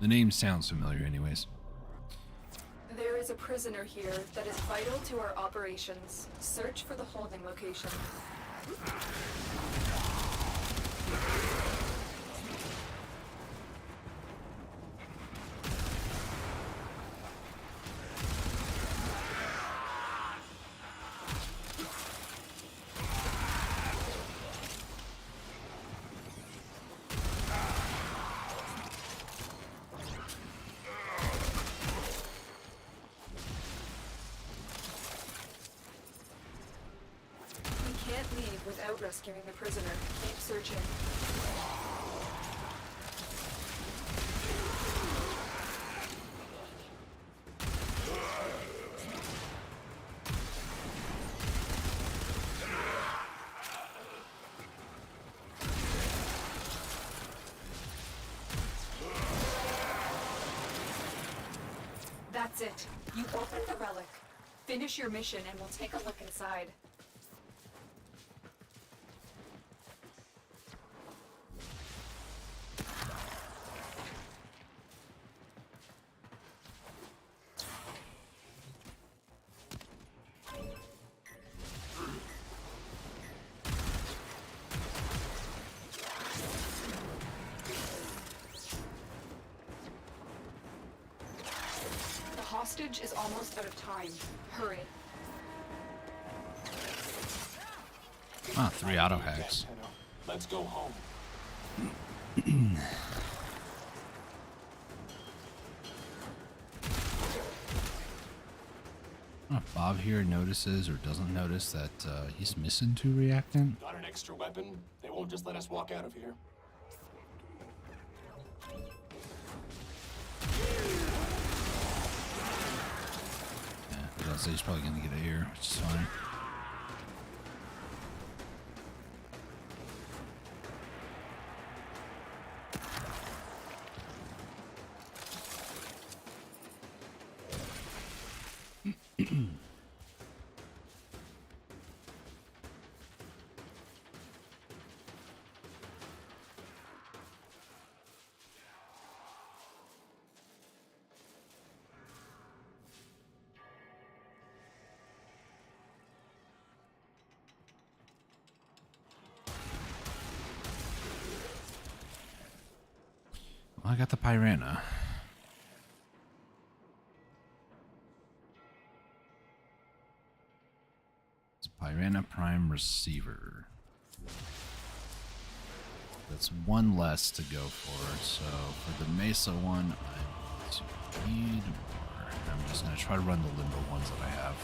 The name sounds familiar, anyways. There is a prisoner here that is vital to our operations. Search for the holding location. Without rescuing the prisoner. Keep searching. That's it. You opened the relic. Finish your mission and we'll take a look inside. hostage is almost out of time. Hurry. Ah, 3 auto hacks. Let's go home. Oh, Bob here notices or doesn't notice that he's missing 2 reactant. Got an extra weapon? They won't just let us walk out of here. Yeah, I'll say he's probably gonna get it here, which is fine. Well, I got the Piranha. It's Piranha Prime Receiver. That's 1 less to go for. So for the Mesa one, I need more. I'm just going to try to run the Limbo ones that I have.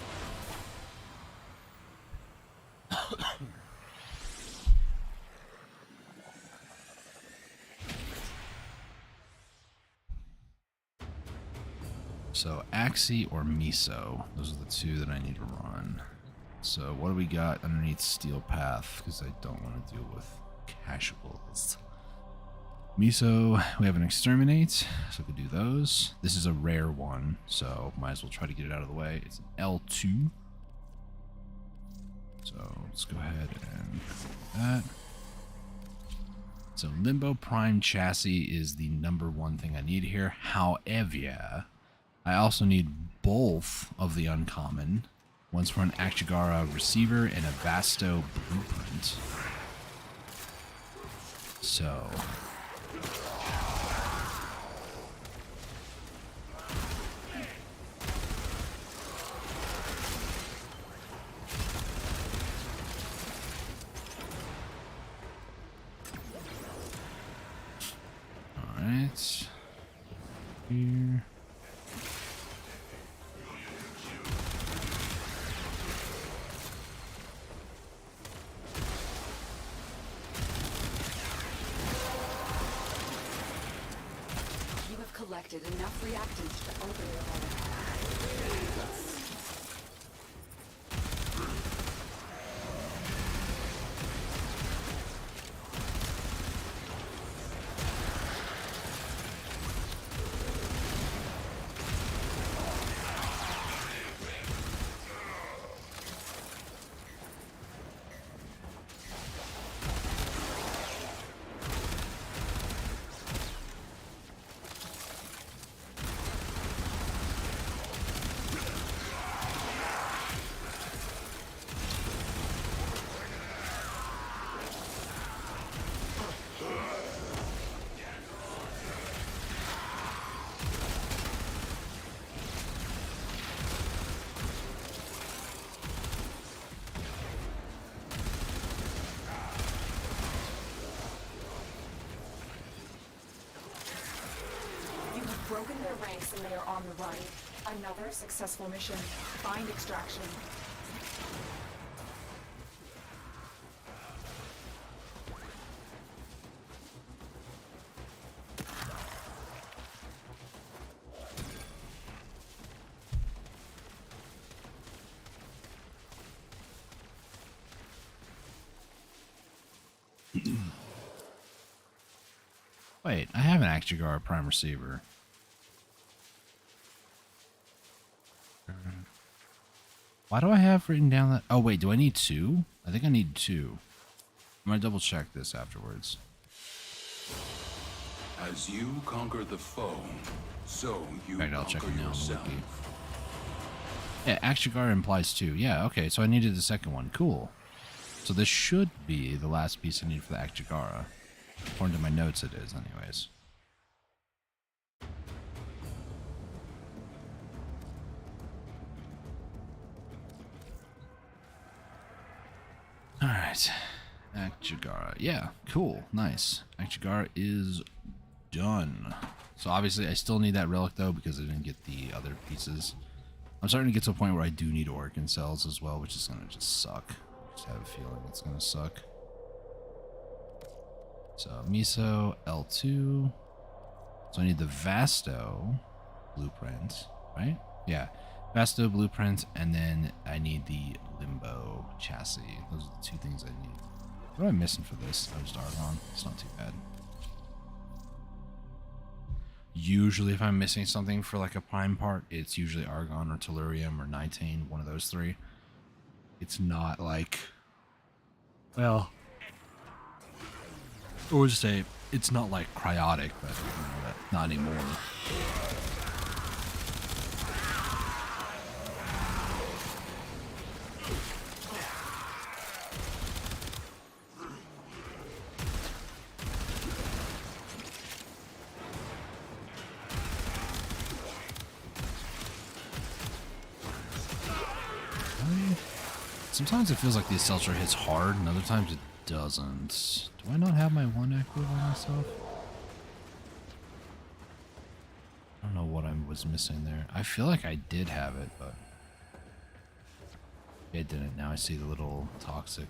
So Axie or Miso, those are the 2 that I need to run. So what do we got underneath Steel Path? Because I don't want to deal with casuals. Miso, we have an Exterminate, so we could do those. This is a rare one, so might as well try to get it out of the way. It's an L2. So let's go ahead and do that. So Limbo Prime Chassis is the #1 thing I need here. However, I also need both of the uncommon. One's for an Akchigara Receiver and a Vasto Blueprint. So alright. Here. Collected enough reactants to open your wallet. Broken their ranks and they are on the run. Another successful mission. Find extraction. Wait, I have an Akchigara Prime Receiver. Why do I have written down that? Oh, wait, do I need 2? I think I need 2. I'm going to double check this afterwards. As you conquer the foe, so you I'll check conquer it now on the yourself. wiki. Yeah, Akchigara implies 2. Yeah, okay, so I needed the second one. Cool. So this should be the last piece I need for the Akchigara. According to my notes, it is, anyways. Alright. Akjagara. Yeah, cool. Nice. Akjagara is done. So obviously I still need that relic though because I didn't get the other pieces. I'm starting to get to a point where I do need organ cells as well, which is going to just suck. I just have a feeling it's going to suck. So Miso, L2. So I need the Vasto blueprint, right? Yeah. Vasto blueprint, and then I need the Limbo chassis. Those are the two things I need. What am I missing for this? Oh, just Argon. It's not too bad. Usually if I'm missing something for like a prime part, it's usually Argon or Tellurium or Nitane, one of those three. It's not like, well, I would say it's not like cryotic, but you know, not anymore. Sometimes it feels like the Accelerator hits hard, and other times it doesn't. Do I not have my one active on myself? I don't know what I was missing there. I feel like I did have it, but it didn't. Now I see the little toxic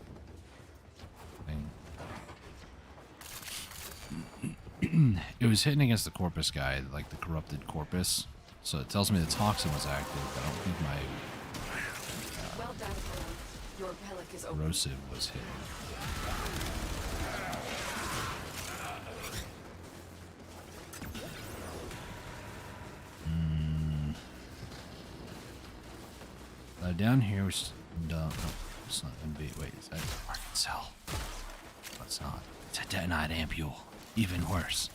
thing. It was hitting against the Corpus guy, like the corrupted Corpus. So it tells me the toxin was active, but I don't think my Well done, Helen. Your relic is open. corrosive was hit. Down here, which no, it's not gonna be. Wait, is that Arcan Cell? No, it's not. It's a detonite ampule. Even worse.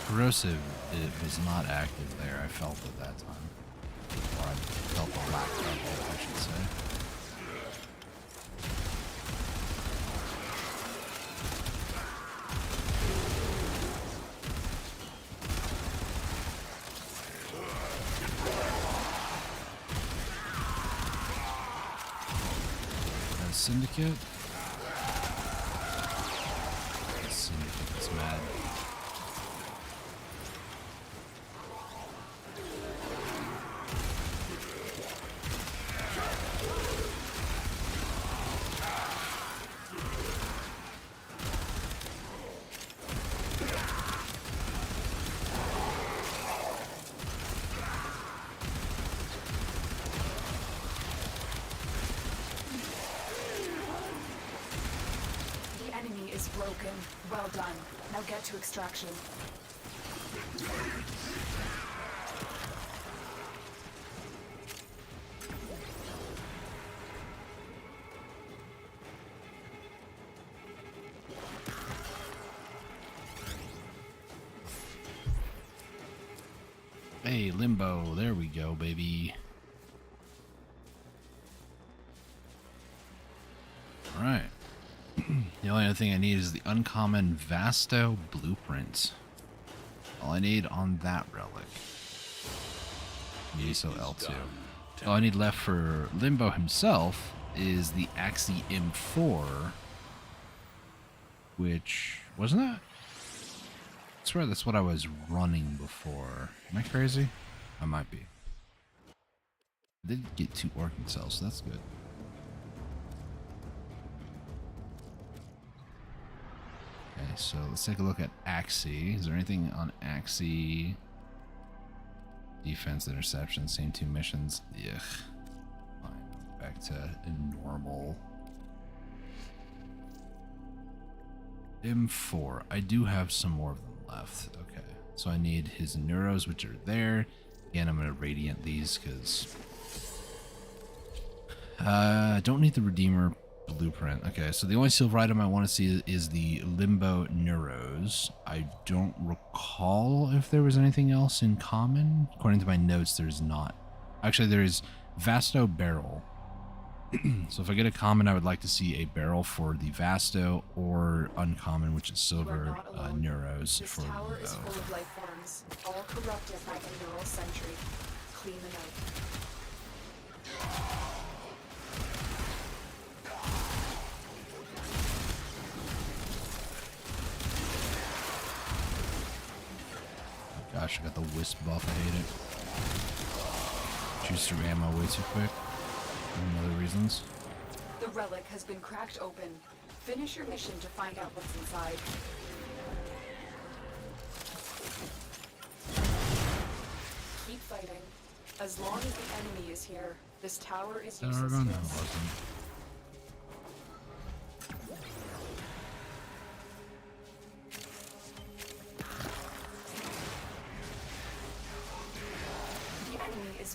Corrosive, it was not active there. I felt it that time. Or I felt the lack of it, I should say. Syndicate? Syndicate is mad. Broken. Well done. Now get to extraction. Hey, Limbo. There we go, baby. All right. The only other thing I need is the uncommon Vasto blueprint. All I need on that relic. Miso L2. All I need left for Limbo himself is the Axie M4, which wasn't that? I swear that's what I was running before. Am I crazy? I might be. I did get 2 Organ cells, so that's good. Okay, so let's take a look at Axie. Is there anything on Axie? Defense, interception, same 2 missions. Ugh. Fine, back to normal. M4. I do have some more of them left. Okay, so I need his Neuros, which are there. Again, I'm going to Radiant these because I don't need the Redeemer blueprint. Okay, so the only silver item I want to see is the Limbo Neuros. I don't recall if there was anything else in common. According to my notes, there's not. Actually, there is Vasto Barrel. So if I get a common, I would like to see a barrel for the Vasto, or uncommon, which is silver Neuros for This tower is Limbo. full of life forms. ruins, all corrupted by the neural sentry. Clean them out. Gosh, I got the wisp buff. I hate it. Choose through ammo way too quick. And other reasons. The relic has been cracked open. Finish your mission to find out what's inside. Keep fighting. As long as the enemy is here, this tower is useless. No, it wasn't.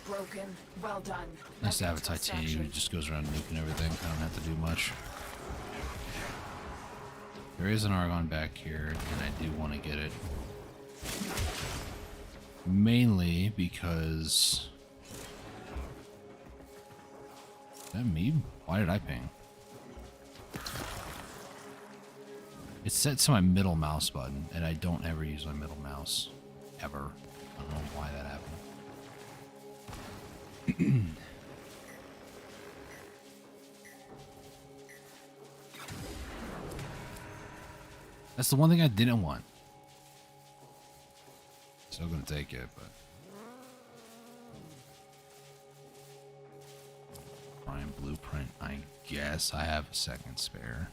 Broken. Well done. Nice to have a titanium who just goes around nuking everything. I don't have to do much. There is an Argon back here, and I do want to get it. Mainly because... Is that me? Why did I ping? It's set to my middle mouse button, and I don't ever use my middle mouse. Ever. I don't know why that happened. That's the one thing I didn't want. Still gonna take it, but Prime Blueprint. I guess I have a second spare.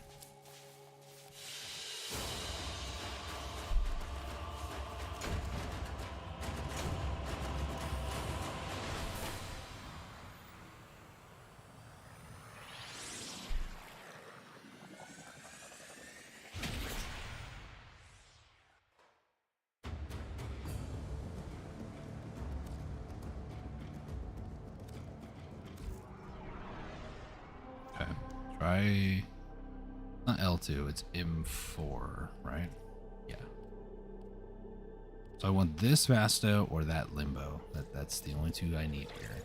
Try not L2, it's M4, right? Yeah. So I want this Vasta or that Limbo. That's the only two I need here.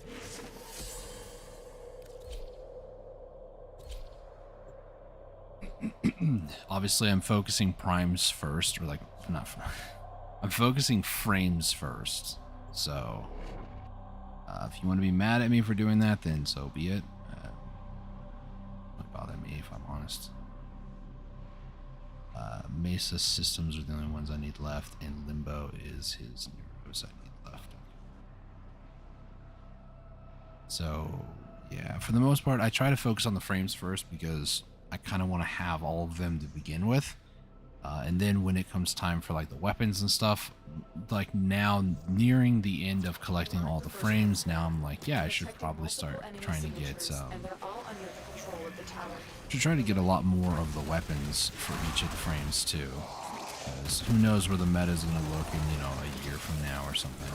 Obviously, I'm focusing primes first, or like not. I'm focusing frames first. So if you want to be mad at me for doing that, then so be it. Bother me if I'm honest. Mesa systems are the only ones I need left, and Limbo is his neuros I need left. So yeah, for the most part, I try to focus on the frames first because I kind of want to have all of them to begin with, and then when it comes time for like the weapons and stuff, like now nearing the end of collecting all the frames, now I'm like, yeah, I should probably start trying to get should try to get a lot more of the weapons for each of the frames too, because who knows where the meta is going to look in, you know, a year from now or something.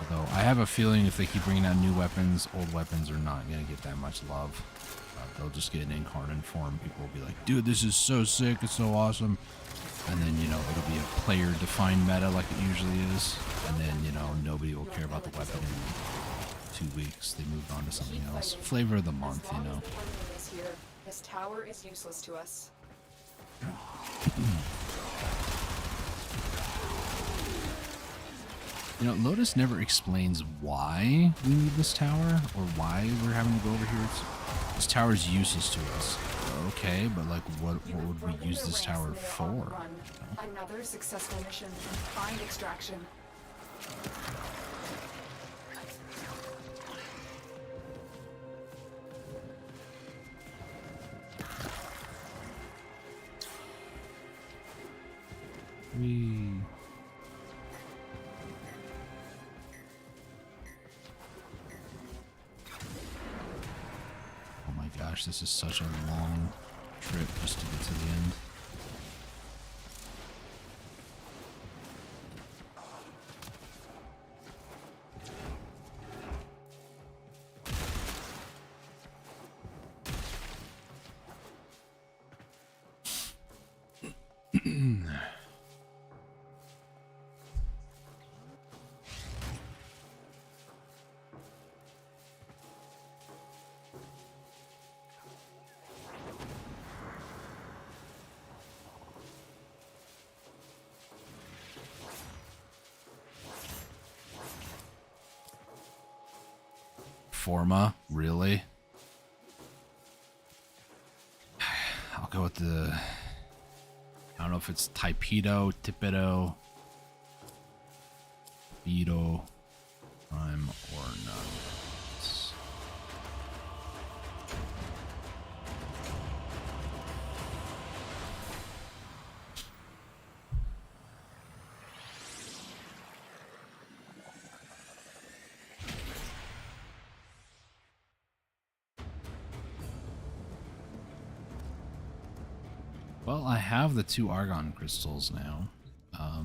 Although I have a feeling if they keep bringing out new weapons, old weapons are not going to get that much love. They'll just get an incarnate form. People will be like, dude, this is so sick, it's so awesome. And then, you know, it'll be a player-defined meta like it usually is. And then, you know, nobody will care about the weapon in 2 weeks. They moved on to something else. Flavor of the month, you know. This tower is useless to us. You know, Lotus never explains why we need this tower or why we're having to go over here. This tower is useless to us. Okay, but like, what would we use this tower for? Another successful mission. Find extraction. Oh my gosh, this is such a long trip just to get to the end. Forma, really? I'll go with the... I don't know if it's Typedo, Tipedo, Beetle, Prime, or none. Well, I have the 2 Argon crystals now. Oh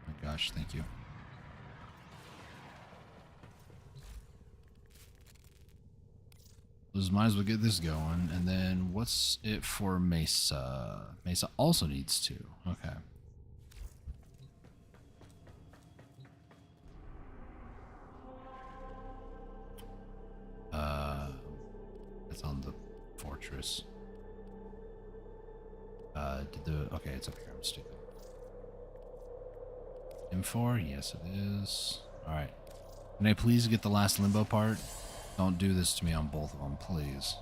my gosh, thank you. Just might as well get this going. And then what's it for Mesa? Mesa also needs 2. Okay. It's on the fortress. Okay, it's up here. I'm stupid. M4? Yes, it is. Alright. Can I please get the last limbo part? Don't do this to me on both of them, please.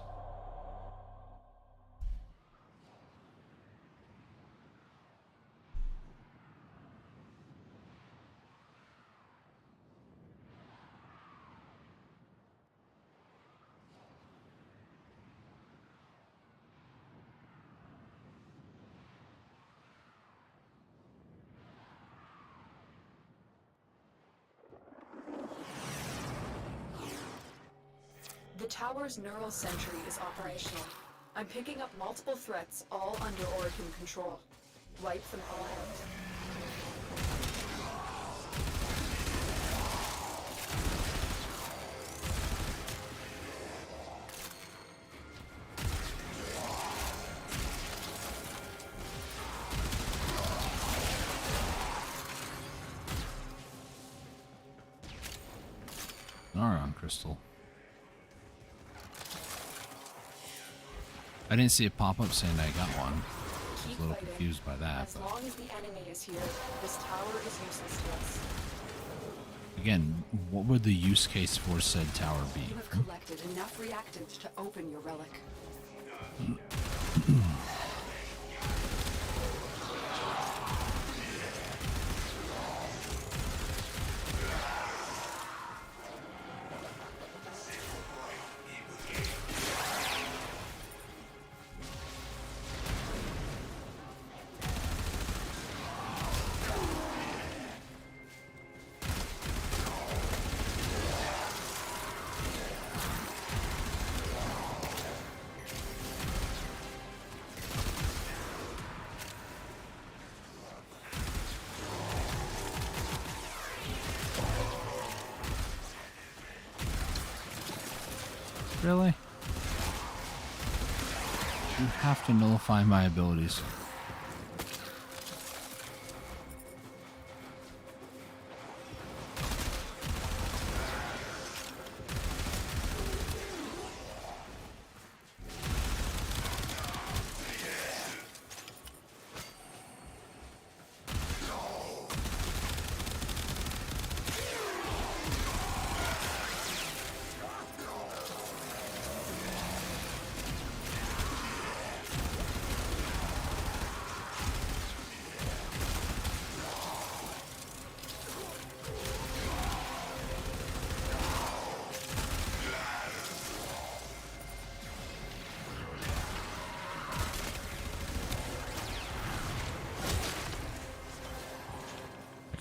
The tower's neural sentry is operational. I'm picking up multiple threats, all under Orokin control. Wipe them all out. Argon crystal. I didn't see a pop-up saying I got one. I was a little confused by that. As long as the enemy is here, this tower is useless to us. Again, what would the use case for said tower be? You have collected enough reactants to open your relic. Really? You have to nullify my abilities.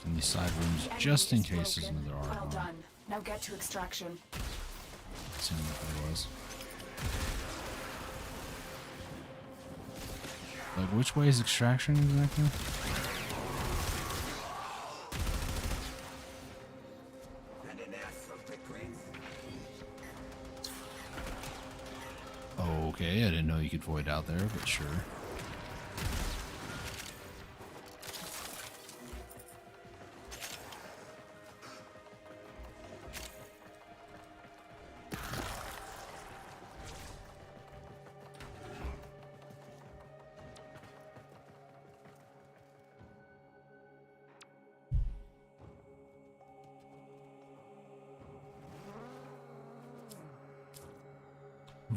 In these side rooms, just in case there's another Well Argon. done. Now get to extraction. Seemed like there was. Like, which way is extraction exactly? Okay, I didn't know you could void out there, but sure.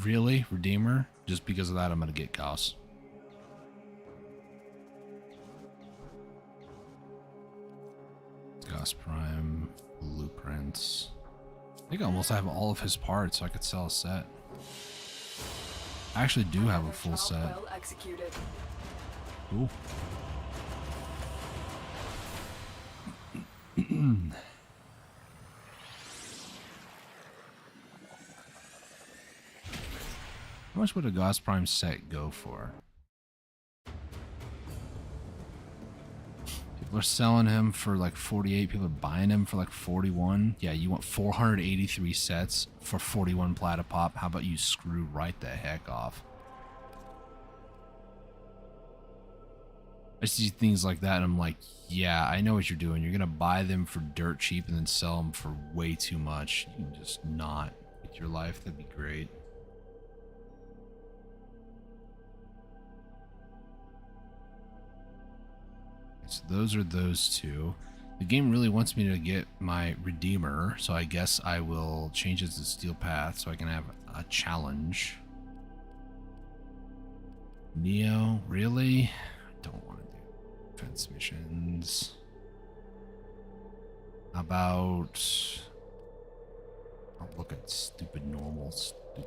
Really? Redeemer? Just because of that, I'm going to get Gauss. Gauss Prime, blueprints. I think I almost have all of his parts, so I could sell a set. I actually do have a full set. Well executed. Cool. How much would a Gauss Prime set go for? People are selling him for like 48. People are buying him for like 41. Yeah, you want 483 sets for 41 Platypop. How about you screw right the heck off? I see things like that and I'm like, yeah, I know what you're doing. You're going to buy them for dirt cheap and then sell them for way too much. You can just not with your life. That'd be great. So those are those two. The game really wants me to get my Redeemer, so I guess I will change it to Steel Path so I can have a challenge. Neo, really? I don't want to do defense missions. How about... I'll look at stupid normal. Stupid.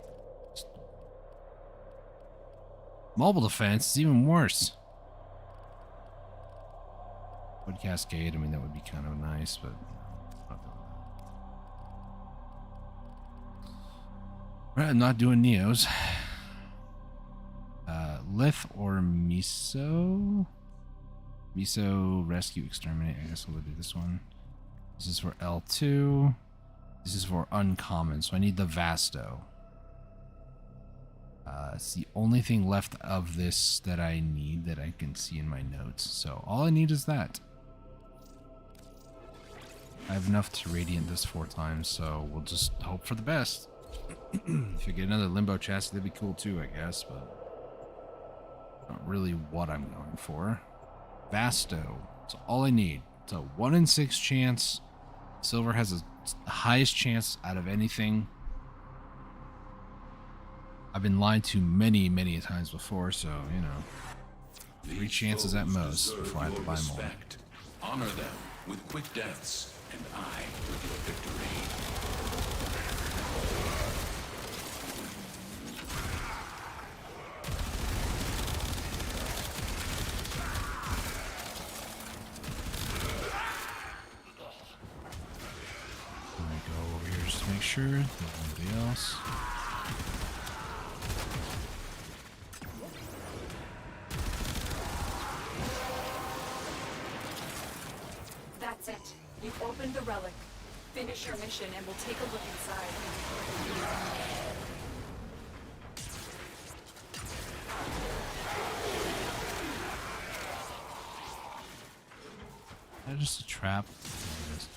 Mobile defense is even worse. Would Cascade, I mean, that would be kind of nice, but not doing that. Right, I'm not doing Neos. Lith or Miso? Miso, Rescue, Exterminate. I guess we'll do this one. This is for L2. This is for Uncommon, so I need the Vasto. It's the only thing left of this that I need that I can see in my notes. So all I need is that. I have enough to Radiant this 4 times, so we'll just hope for the best. If I get another Limbo chest, that'd be cool too, I guess, but not really what I'm going for. Vasto. That's all I need. It's a 1 in 6 chance. Silver has the highest chance out of anything. I've been lied to many, many times before, so, you know, 3 chances at most before I have to buy more. Honor them with quick deaths, and I with your victory. Let me go over here just to make sure there's nobody else. That's it. You've opened the relic. Finish your mission and we'll take a look inside. Is that just a trap? There it is.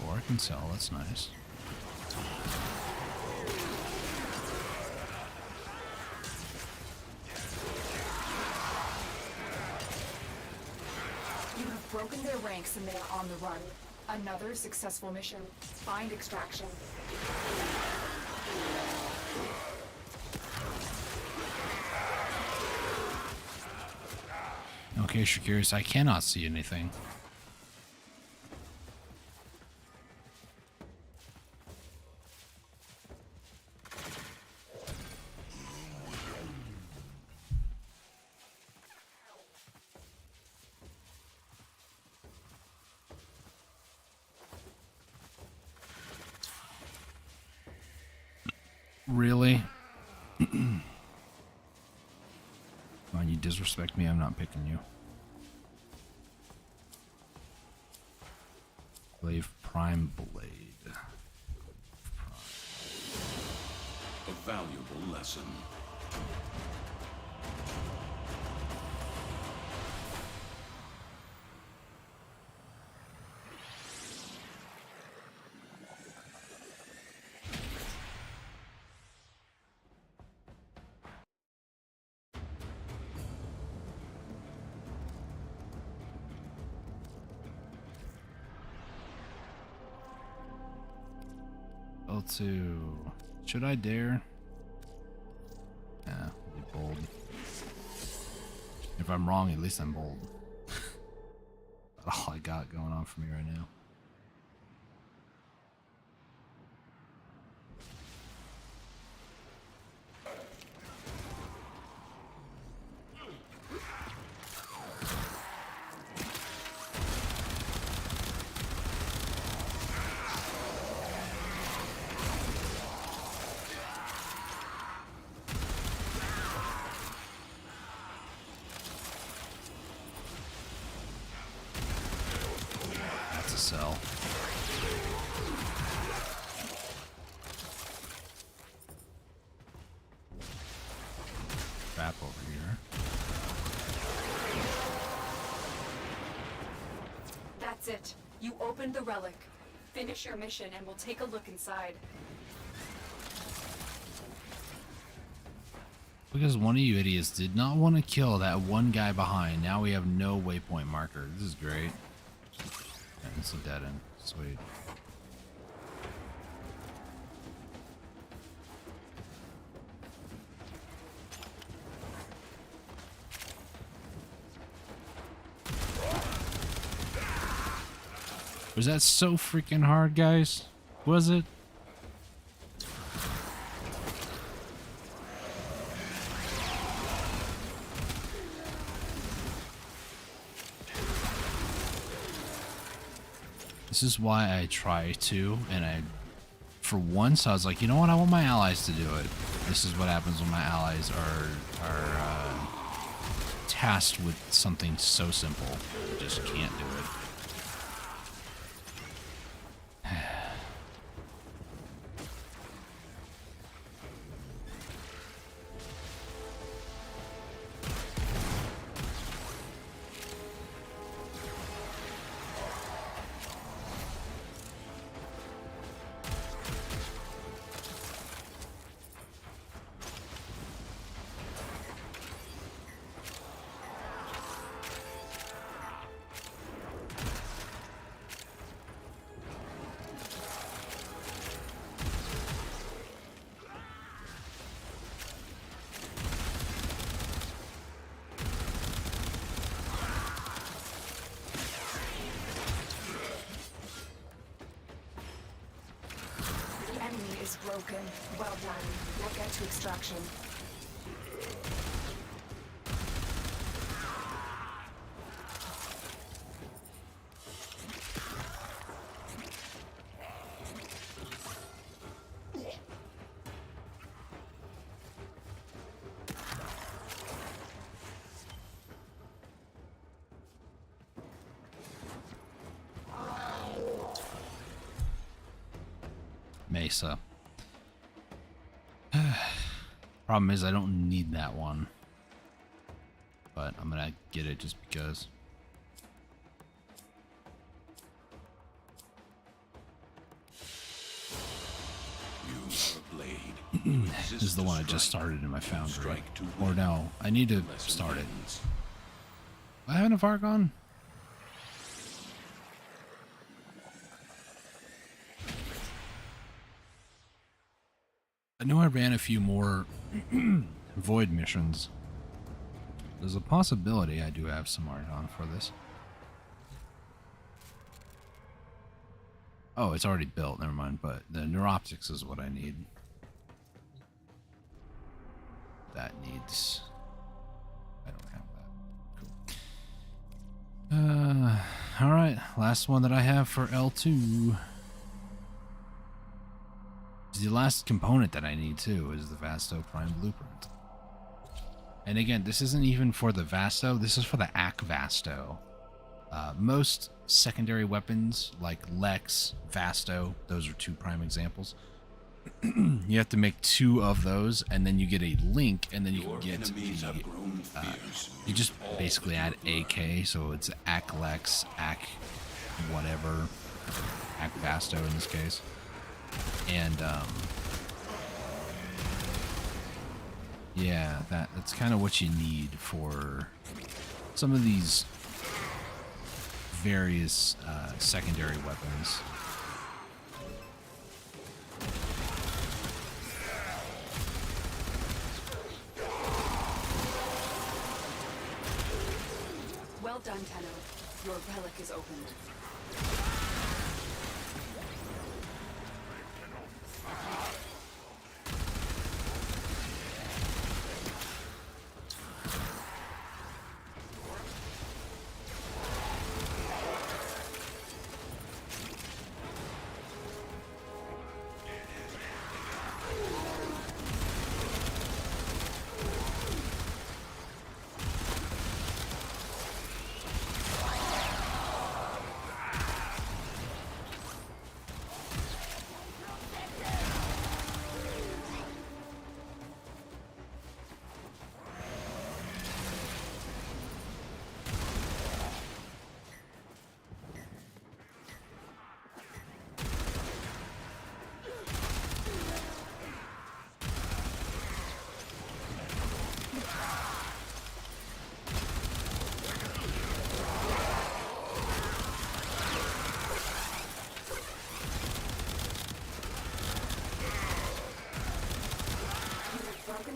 Or I can sell, that's nice. You have broken their ranks and they are on the run. Another successful mission. Find extraction. In case you're curious, I cannot see anything. Really? Come on, you disrespect me, I'm not picking you. Glaive Prime Blade. A valuable lesson. L2. Should I dare? Nah, be bold. If I'm wrong, at least I'm bold. That's all I got going on for me right now. That's a sell. Trap over here. That's it. You opened the relic. Finish your mission and we'll take a look inside. Because one of you idiots did not want to kill that one guy behind. Now we have no waypoint marker. This is great. And it's a dead end. Sweet. Was that so freaking hard, guys? Was it? This is why I try to, and for once, I was like, you know what? I want my allies to do it. This is what happens when my allies are tasked with something so simple. They just can't do it. Broken. Well done. We'll get to extraction. Mesa. Problem is I don't need that one, but I'm gonna get it just because. This is the one I just started in my foundry. Or no, I need to start it. Do I have enough Argon? I know I ran a few more void missions. There's a possibility I do have some Argon for this. Oh, it's already built, never mind, but the Neuroptics is what I need. That needs... I don't have that. Cool. Alright, last one that I have for L2. The last component that I need too is the Vasto Prime Blueprint. And again, this isn't even for the Vasto, this is for the Ak Vasto. Most secondary weapons like Lex, Vasto, those are two prime examples. You have to make 2 of those, and then you get a link, and then you can get the, you just basically add AK, so it's Ak Lex, Ak whatever, Ak Vasto in this case. And yeah, that's kind of what you need for some of these various secondary weapons. Well done, Tenno. Your relic is opened.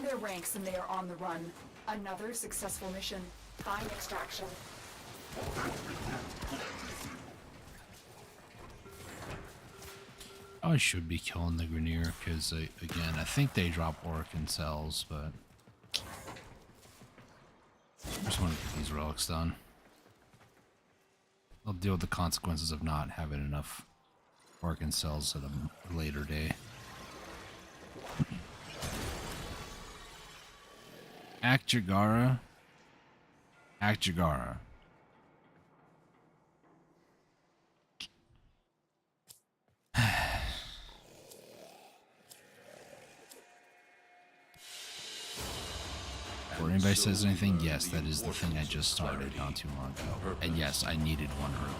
Their ranks and they are on the run. Another successful mission. Find extraction. I should be killing the Grenier because, again, I think they drop Orkin cells, but I just want to get these relics done. I'll deal with the consequences of not having enough Orkin cells at a later day. Act Jagara. Before anybody says anything, yes, that is the thing I just started not too long ago. And yes, I needed one earlier.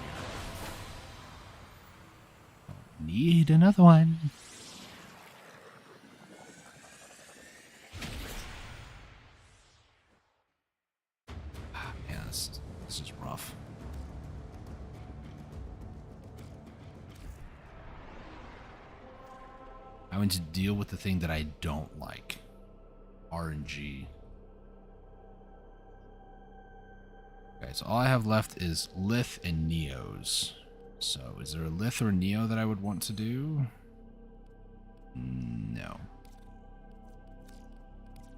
Need another one. This is rough. Having to deal with the thing that I don't like. RNG. Okay, so all I have left is Lith and Neos. So is there a Lith or Neo that I would want to do? No.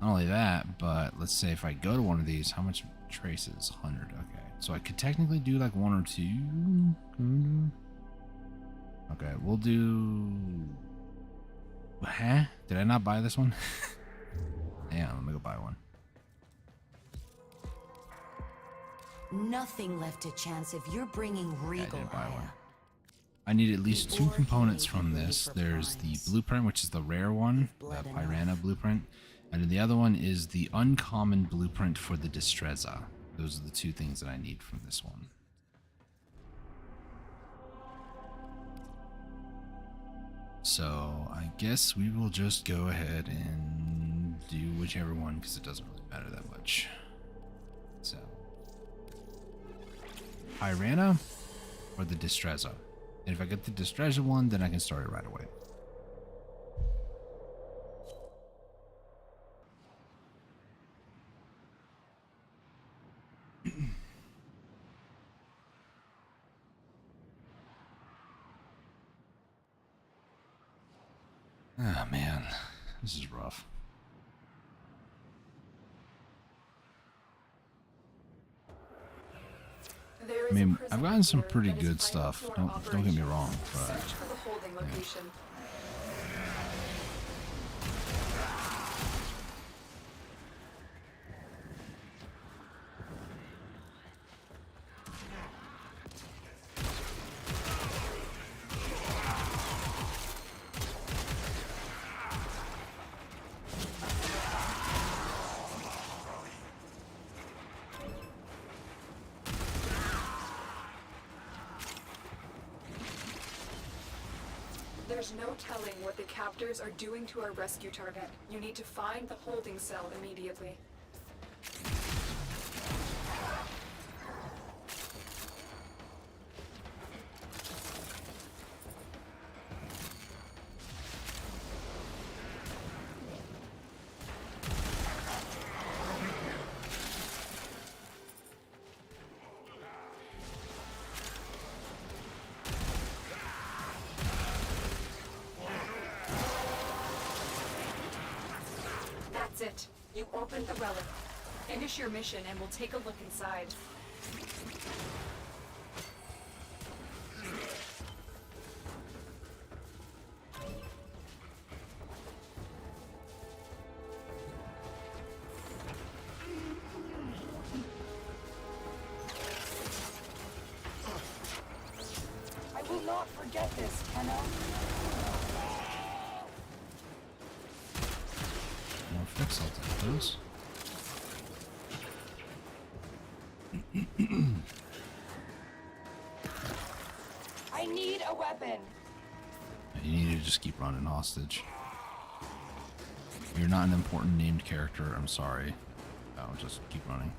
Not only that, but let's say if I go to one of these, how much traces? 100. Okay. So I could technically do like one or two. Okay, we'll do... Huh? Did I not buy this one? Yeah, let me go buy one. Nothing left to chance if you're bringing regal. Yeah, I didn't buy one. I need at least 2 components from this. There's the blueprint, which is the rare one, the Piranha blueprint, and then the other one is the uncommon blueprint for the Destreza. Those are the 2 things that I need from this one. So I guess we will just go ahead and do whichever one because it doesn't really matter that much. So Piranha or the Destreza. And if I get the Destreza one, then I can start it right away. Ah, man, this is rough. I mean, I've gotten some pretty good stuff. Don't get me wrong, but yeah. There's no telling what the captors are doing to our rescue target. You need to find the holding cell immediately. That's it. You opened the relic. Finish your mission and we'll take a look inside. I will not forget this, Kenna. More fix, I'll take those. I need a weapon. You need to just keep running hostage. You're not an important named character, I'm sorry. I'll just keep running.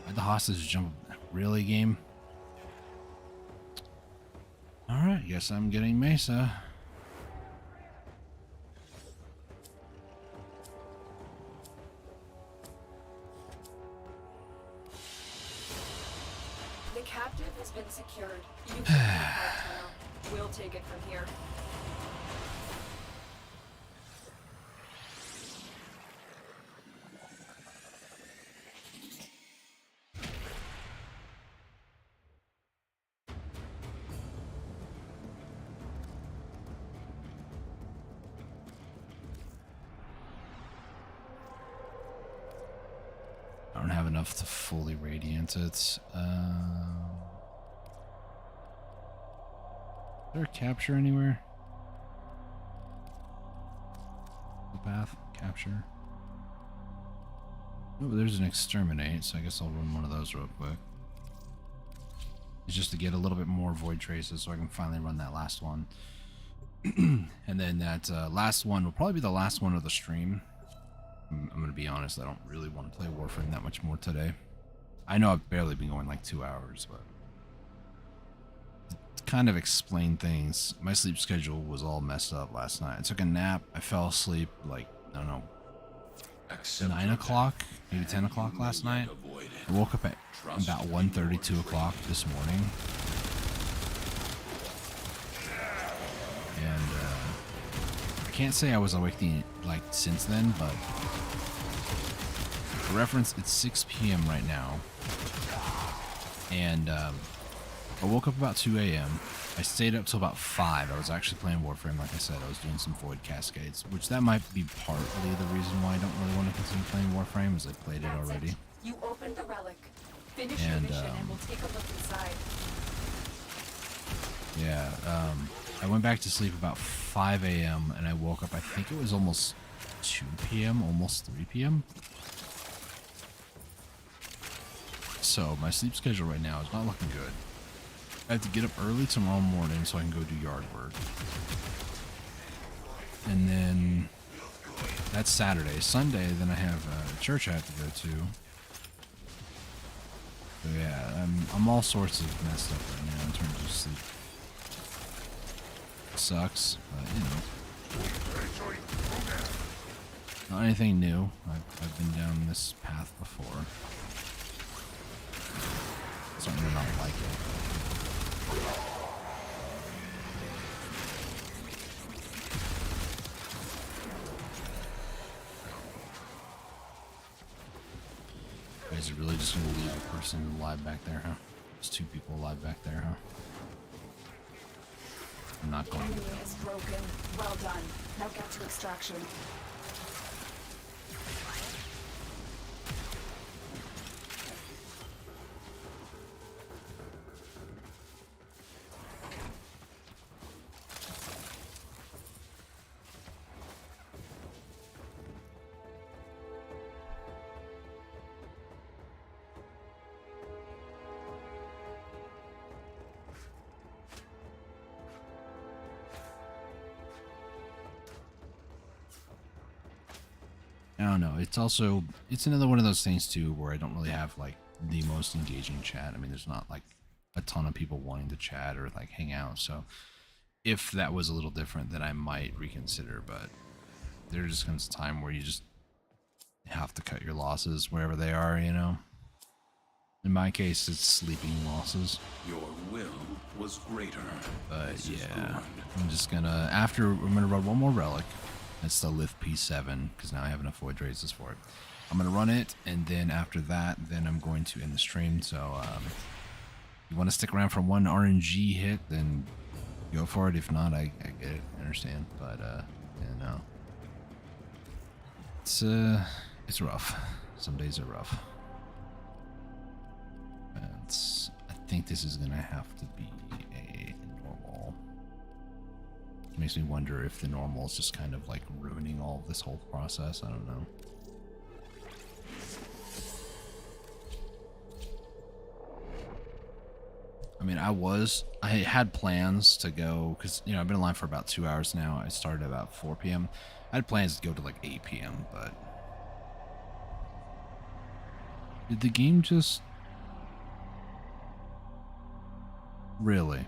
Why'd the hostage jump? Really, game? Alright, guess I'm getting Mesa. The captive has been secured. You can contact now. We'll take it from here. I don't have enough to fully radiant it. Is there a capture anywhere? The path capture. Oh, there's an exterminate, so I guess I'll run one of those real quick. It's just to get a little bit more void traces so I can finally run that last one. And then that last one will probably be the last one of the stream. I'm gonna be honest, I don't really want to play Warframe that much more today. I know I've barely been going like 2 hours, but to kind of explain things, my sleep schedule was all messed up last night. I took a nap, I fell asleep like, I don't know, 9 o'clock, maybe 10 o'clock last night. I woke up at about 1:30, 2 o'clock this morning. And I can't say I was awake like since then, but for reference, it's 6 p.m. right now. And I woke up about 2 a.m. I stayed up till about 5. I was actually playing Warframe, like I said. I was doing some Void Cascades, which that might be partly the reason why I don't really want to continue playing Warframe, as I played it already. You opened the relic. Finish your mission and we'll take a look inside. Yeah, I went back to sleep about 5 a.m. and I woke up, I think it was almost 2 p.m., almost 3 p.m. So my sleep schedule right now is not looking good. I have to get up early tomorrow morning so I can go do yard work. And then that's Saturday. Sunday, then I have church I have to go to. So yeah, I'm all sorts of messed up right now in terms of sleep. Sucks, but you know. Not anything new. I've been down this path before. Starting to not like it. You guys are really just gonna leave a person alive back there, huh? There's 2 people alive back there, huh? I'm not going to. Enemy is broken. Well done. Now get to extraction. I don't know. It's another one of those things too where I don't really have like the most engaging chat. I mean, there's not like a ton of people wanting to chat or like hang out. So if that was a little different, then I might reconsider. But there just comes a time where you just have to cut your losses wherever they are, you know. In my case, it's sleeping losses. Your will was greater. But This is yeah, good. I'm just gonna, I'm gonna run one more relic. It's the Lift P7, because now I have enough void raises for it. I'm gonna run it, and then after that, then I'm going to end the stream. So, you want to stick around for one RNG hit, then go for it. If not, I get it, I understand. But yeah, no, it's rough. Some days are rough. I think this is gonna have to be a normal. It makes me wonder if the normal is just kind of like ruining all of this whole process. I don't know. I mean, I had plans to go, because, you know, I've been in line for about 2 hours now. I started at about 4 p.m. I had plans to go to like 8 p.m., but did the game just really?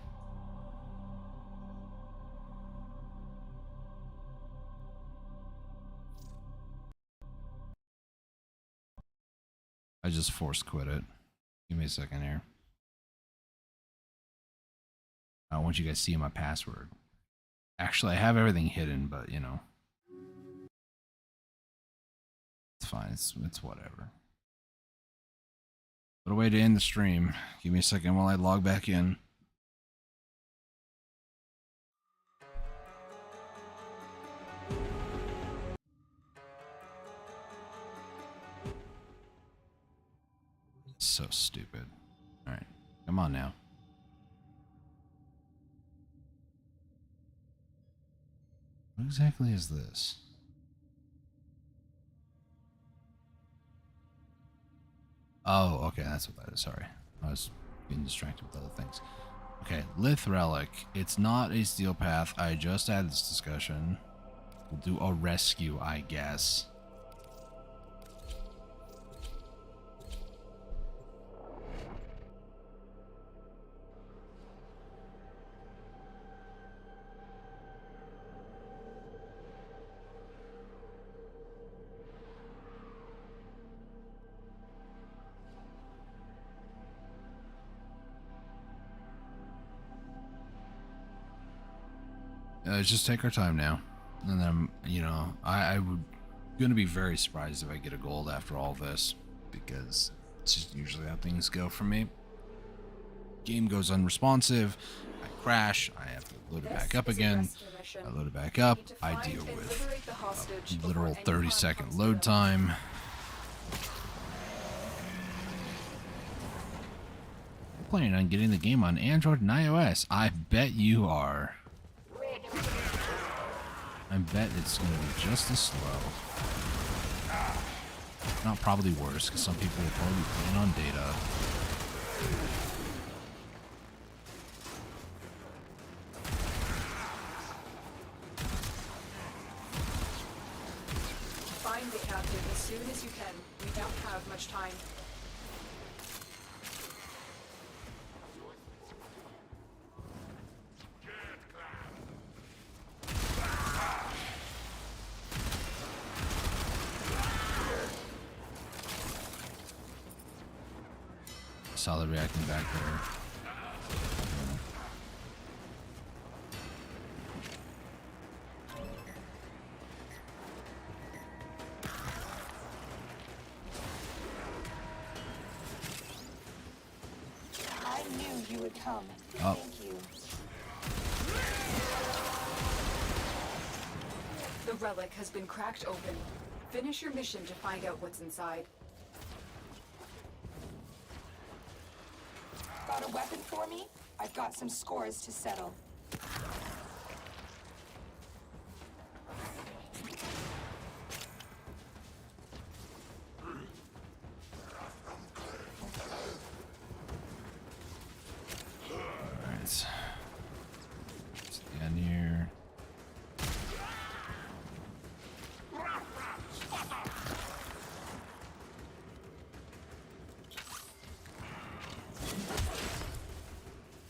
I just force quit it. Give me a second here. I want you guys to see my password. Actually, I have everything hidden, but you know, it's fine. It's whatever. What a way to end the stream. Give me a second while I log back in. So stupid. Alright, come on now. What exactly is this? Oh, okay, that's what that is. Sorry. I was getting distracted with other things. Okay, Lith Relic. It's not a steel path. I just had this discussion. We'll do a rescue, I guess. Just take our time now, and then, you know, I would gonna be very surprised if I get a gold after all this, because it's just usually how things go for me. Game goes unresponsive, I crash, I have to load it back up again, I load it back up, I deal with a literal 30-second load time. I'm planning on getting the game on Android and iOS. I bet you are. I bet it's going to be just as slow. Not probably worse, because some people will probably be playing on data. Find the captive as soon as you can. We don't have much time. Solid reacting back there. I knew you would come. Oh. Thank you. The relic has been cracked open. Finish your mission to find out what's inside. Got a weapon for me? I've got some scores to settle. Alright. It's the end here.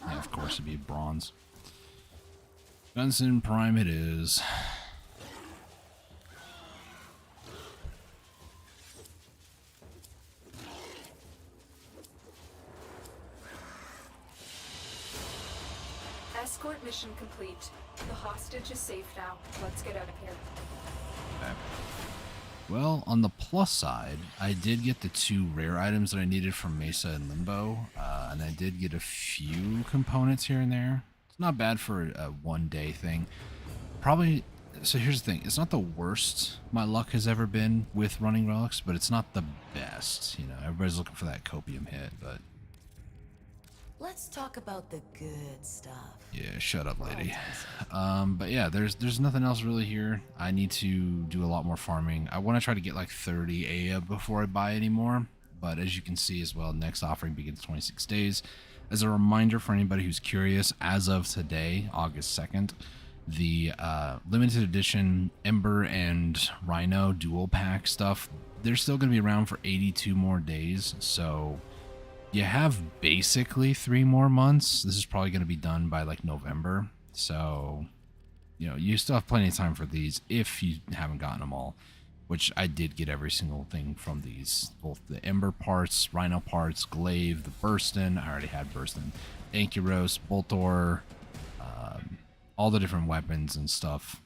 Yeah, of course it'd be bronze. Gunston Prime it is. Escort mission complete. The hostage is safe now. Let's get out of here. Okay. Well, on the plus side, I did get the 2 rare items that I needed from Mesa and Limbo, and I did get a few components here and there. It's not bad for a one-day thing. Probably, so here's the thing, it's not the worst my luck has ever been with running relics, but it's not the best. You know, everybody's looking for that copium hit, but... Let's talk about the good stuff. Yeah, shut up, lady. But yeah, there's nothing else really here. I need to do a lot more farming. I want to try to get like 30 Aya before I buy any more. But as you can see as well, next offering begins 26 days. As a reminder for anybody who's curious, as of today, August 2nd, the limited edition Ember and Rhino dual pack stuff, they're still going to be around for 82 more days. So... you have basically 3 more months. This is probably going to be done by like November. So, you know, you still have plenty of time for these if you haven't gotten them all, which I did get every single thing from these. Both the Ember parts, Rhino parts, Glaive, the Burstin. I already had Burstin. Ankyros, Boltor, all the different weapons and stuff.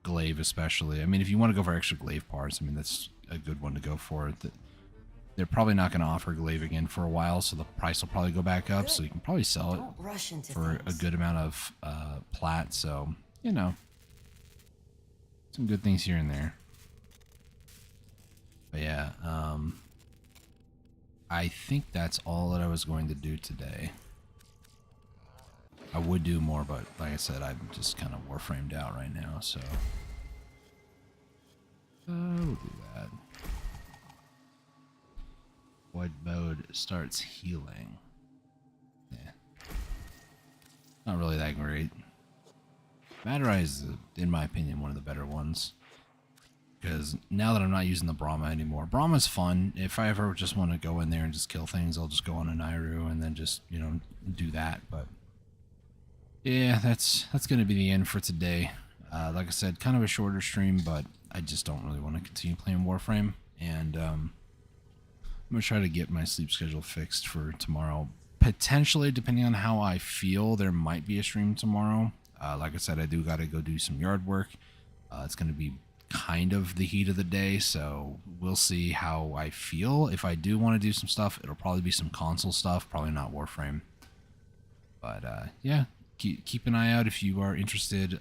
Glaive especially. I mean, if you want to go for extra Glaive parts, I mean, that's a good one to go for. They're probably not going to offer Glaive again for a while, so the price will probably go back up, so you can probably sell it for a good amount of plat, so, you know, some good things here and there. But yeah, I think that's all that I was going to do today. I would do more, but like I said, I'm just kind of Warframed out right now, so we'll do that. Void mode starts healing. Yeah. Not really that great. Matter is, in my opinion, one of the better ones. Because now that I'm not using the Brahma anymore, Brahma's fun. If I ever just want to go in there and just kill things, I'll just go on a Nairu and then just, you know, do that. But yeah, that's going to be the end for today. Like I said, kind of a shorter stream, but I just don't really want to continue playing Warframe. And I'm going to try to get my sleep schedule fixed for tomorrow. Potentially, depending on how I feel, there might be a stream tomorrow. Like I said, I do got to go do some yard work. It's going to be kind of the heat of the day, so we'll see how I feel. If I do want to do some stuff, it'll probably be some console stuff, probably not Warframe. But yeah, keep an eye out if you are interested.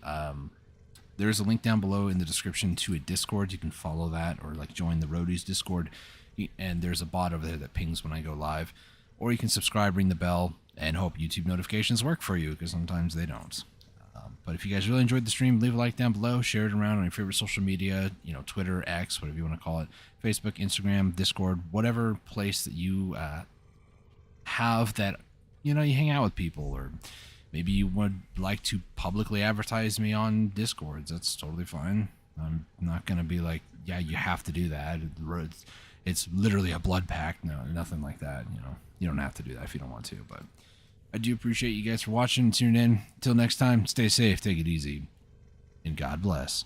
There's a link down below in the description to a Discord. You can follow that or like join the Roadies Discord, and there's a bot over there that pings when I go live. Or you can subscribe, ring the bell, and hope YouTube notifications work for you, because sometimes they don't. But if you guys really enjoyed the stream, leave a like down below, share it around on your favorite social media, you know, Twitter, X, whatever you want to call it, Facebook, Instagram, Discord, whatever place that you have that, you know, you hang out with people, or maybe you would like to publicly advertise me on Discords. That's totally fine. I'm not going to be like, yeah, you have to do that. It's literally a blood pact. No, nothing like that. You know, you don't have to do that if you don't want to, but I do appreciate you guys for watching and tuning in. Until next time, stay safe, take it easy, and God bless.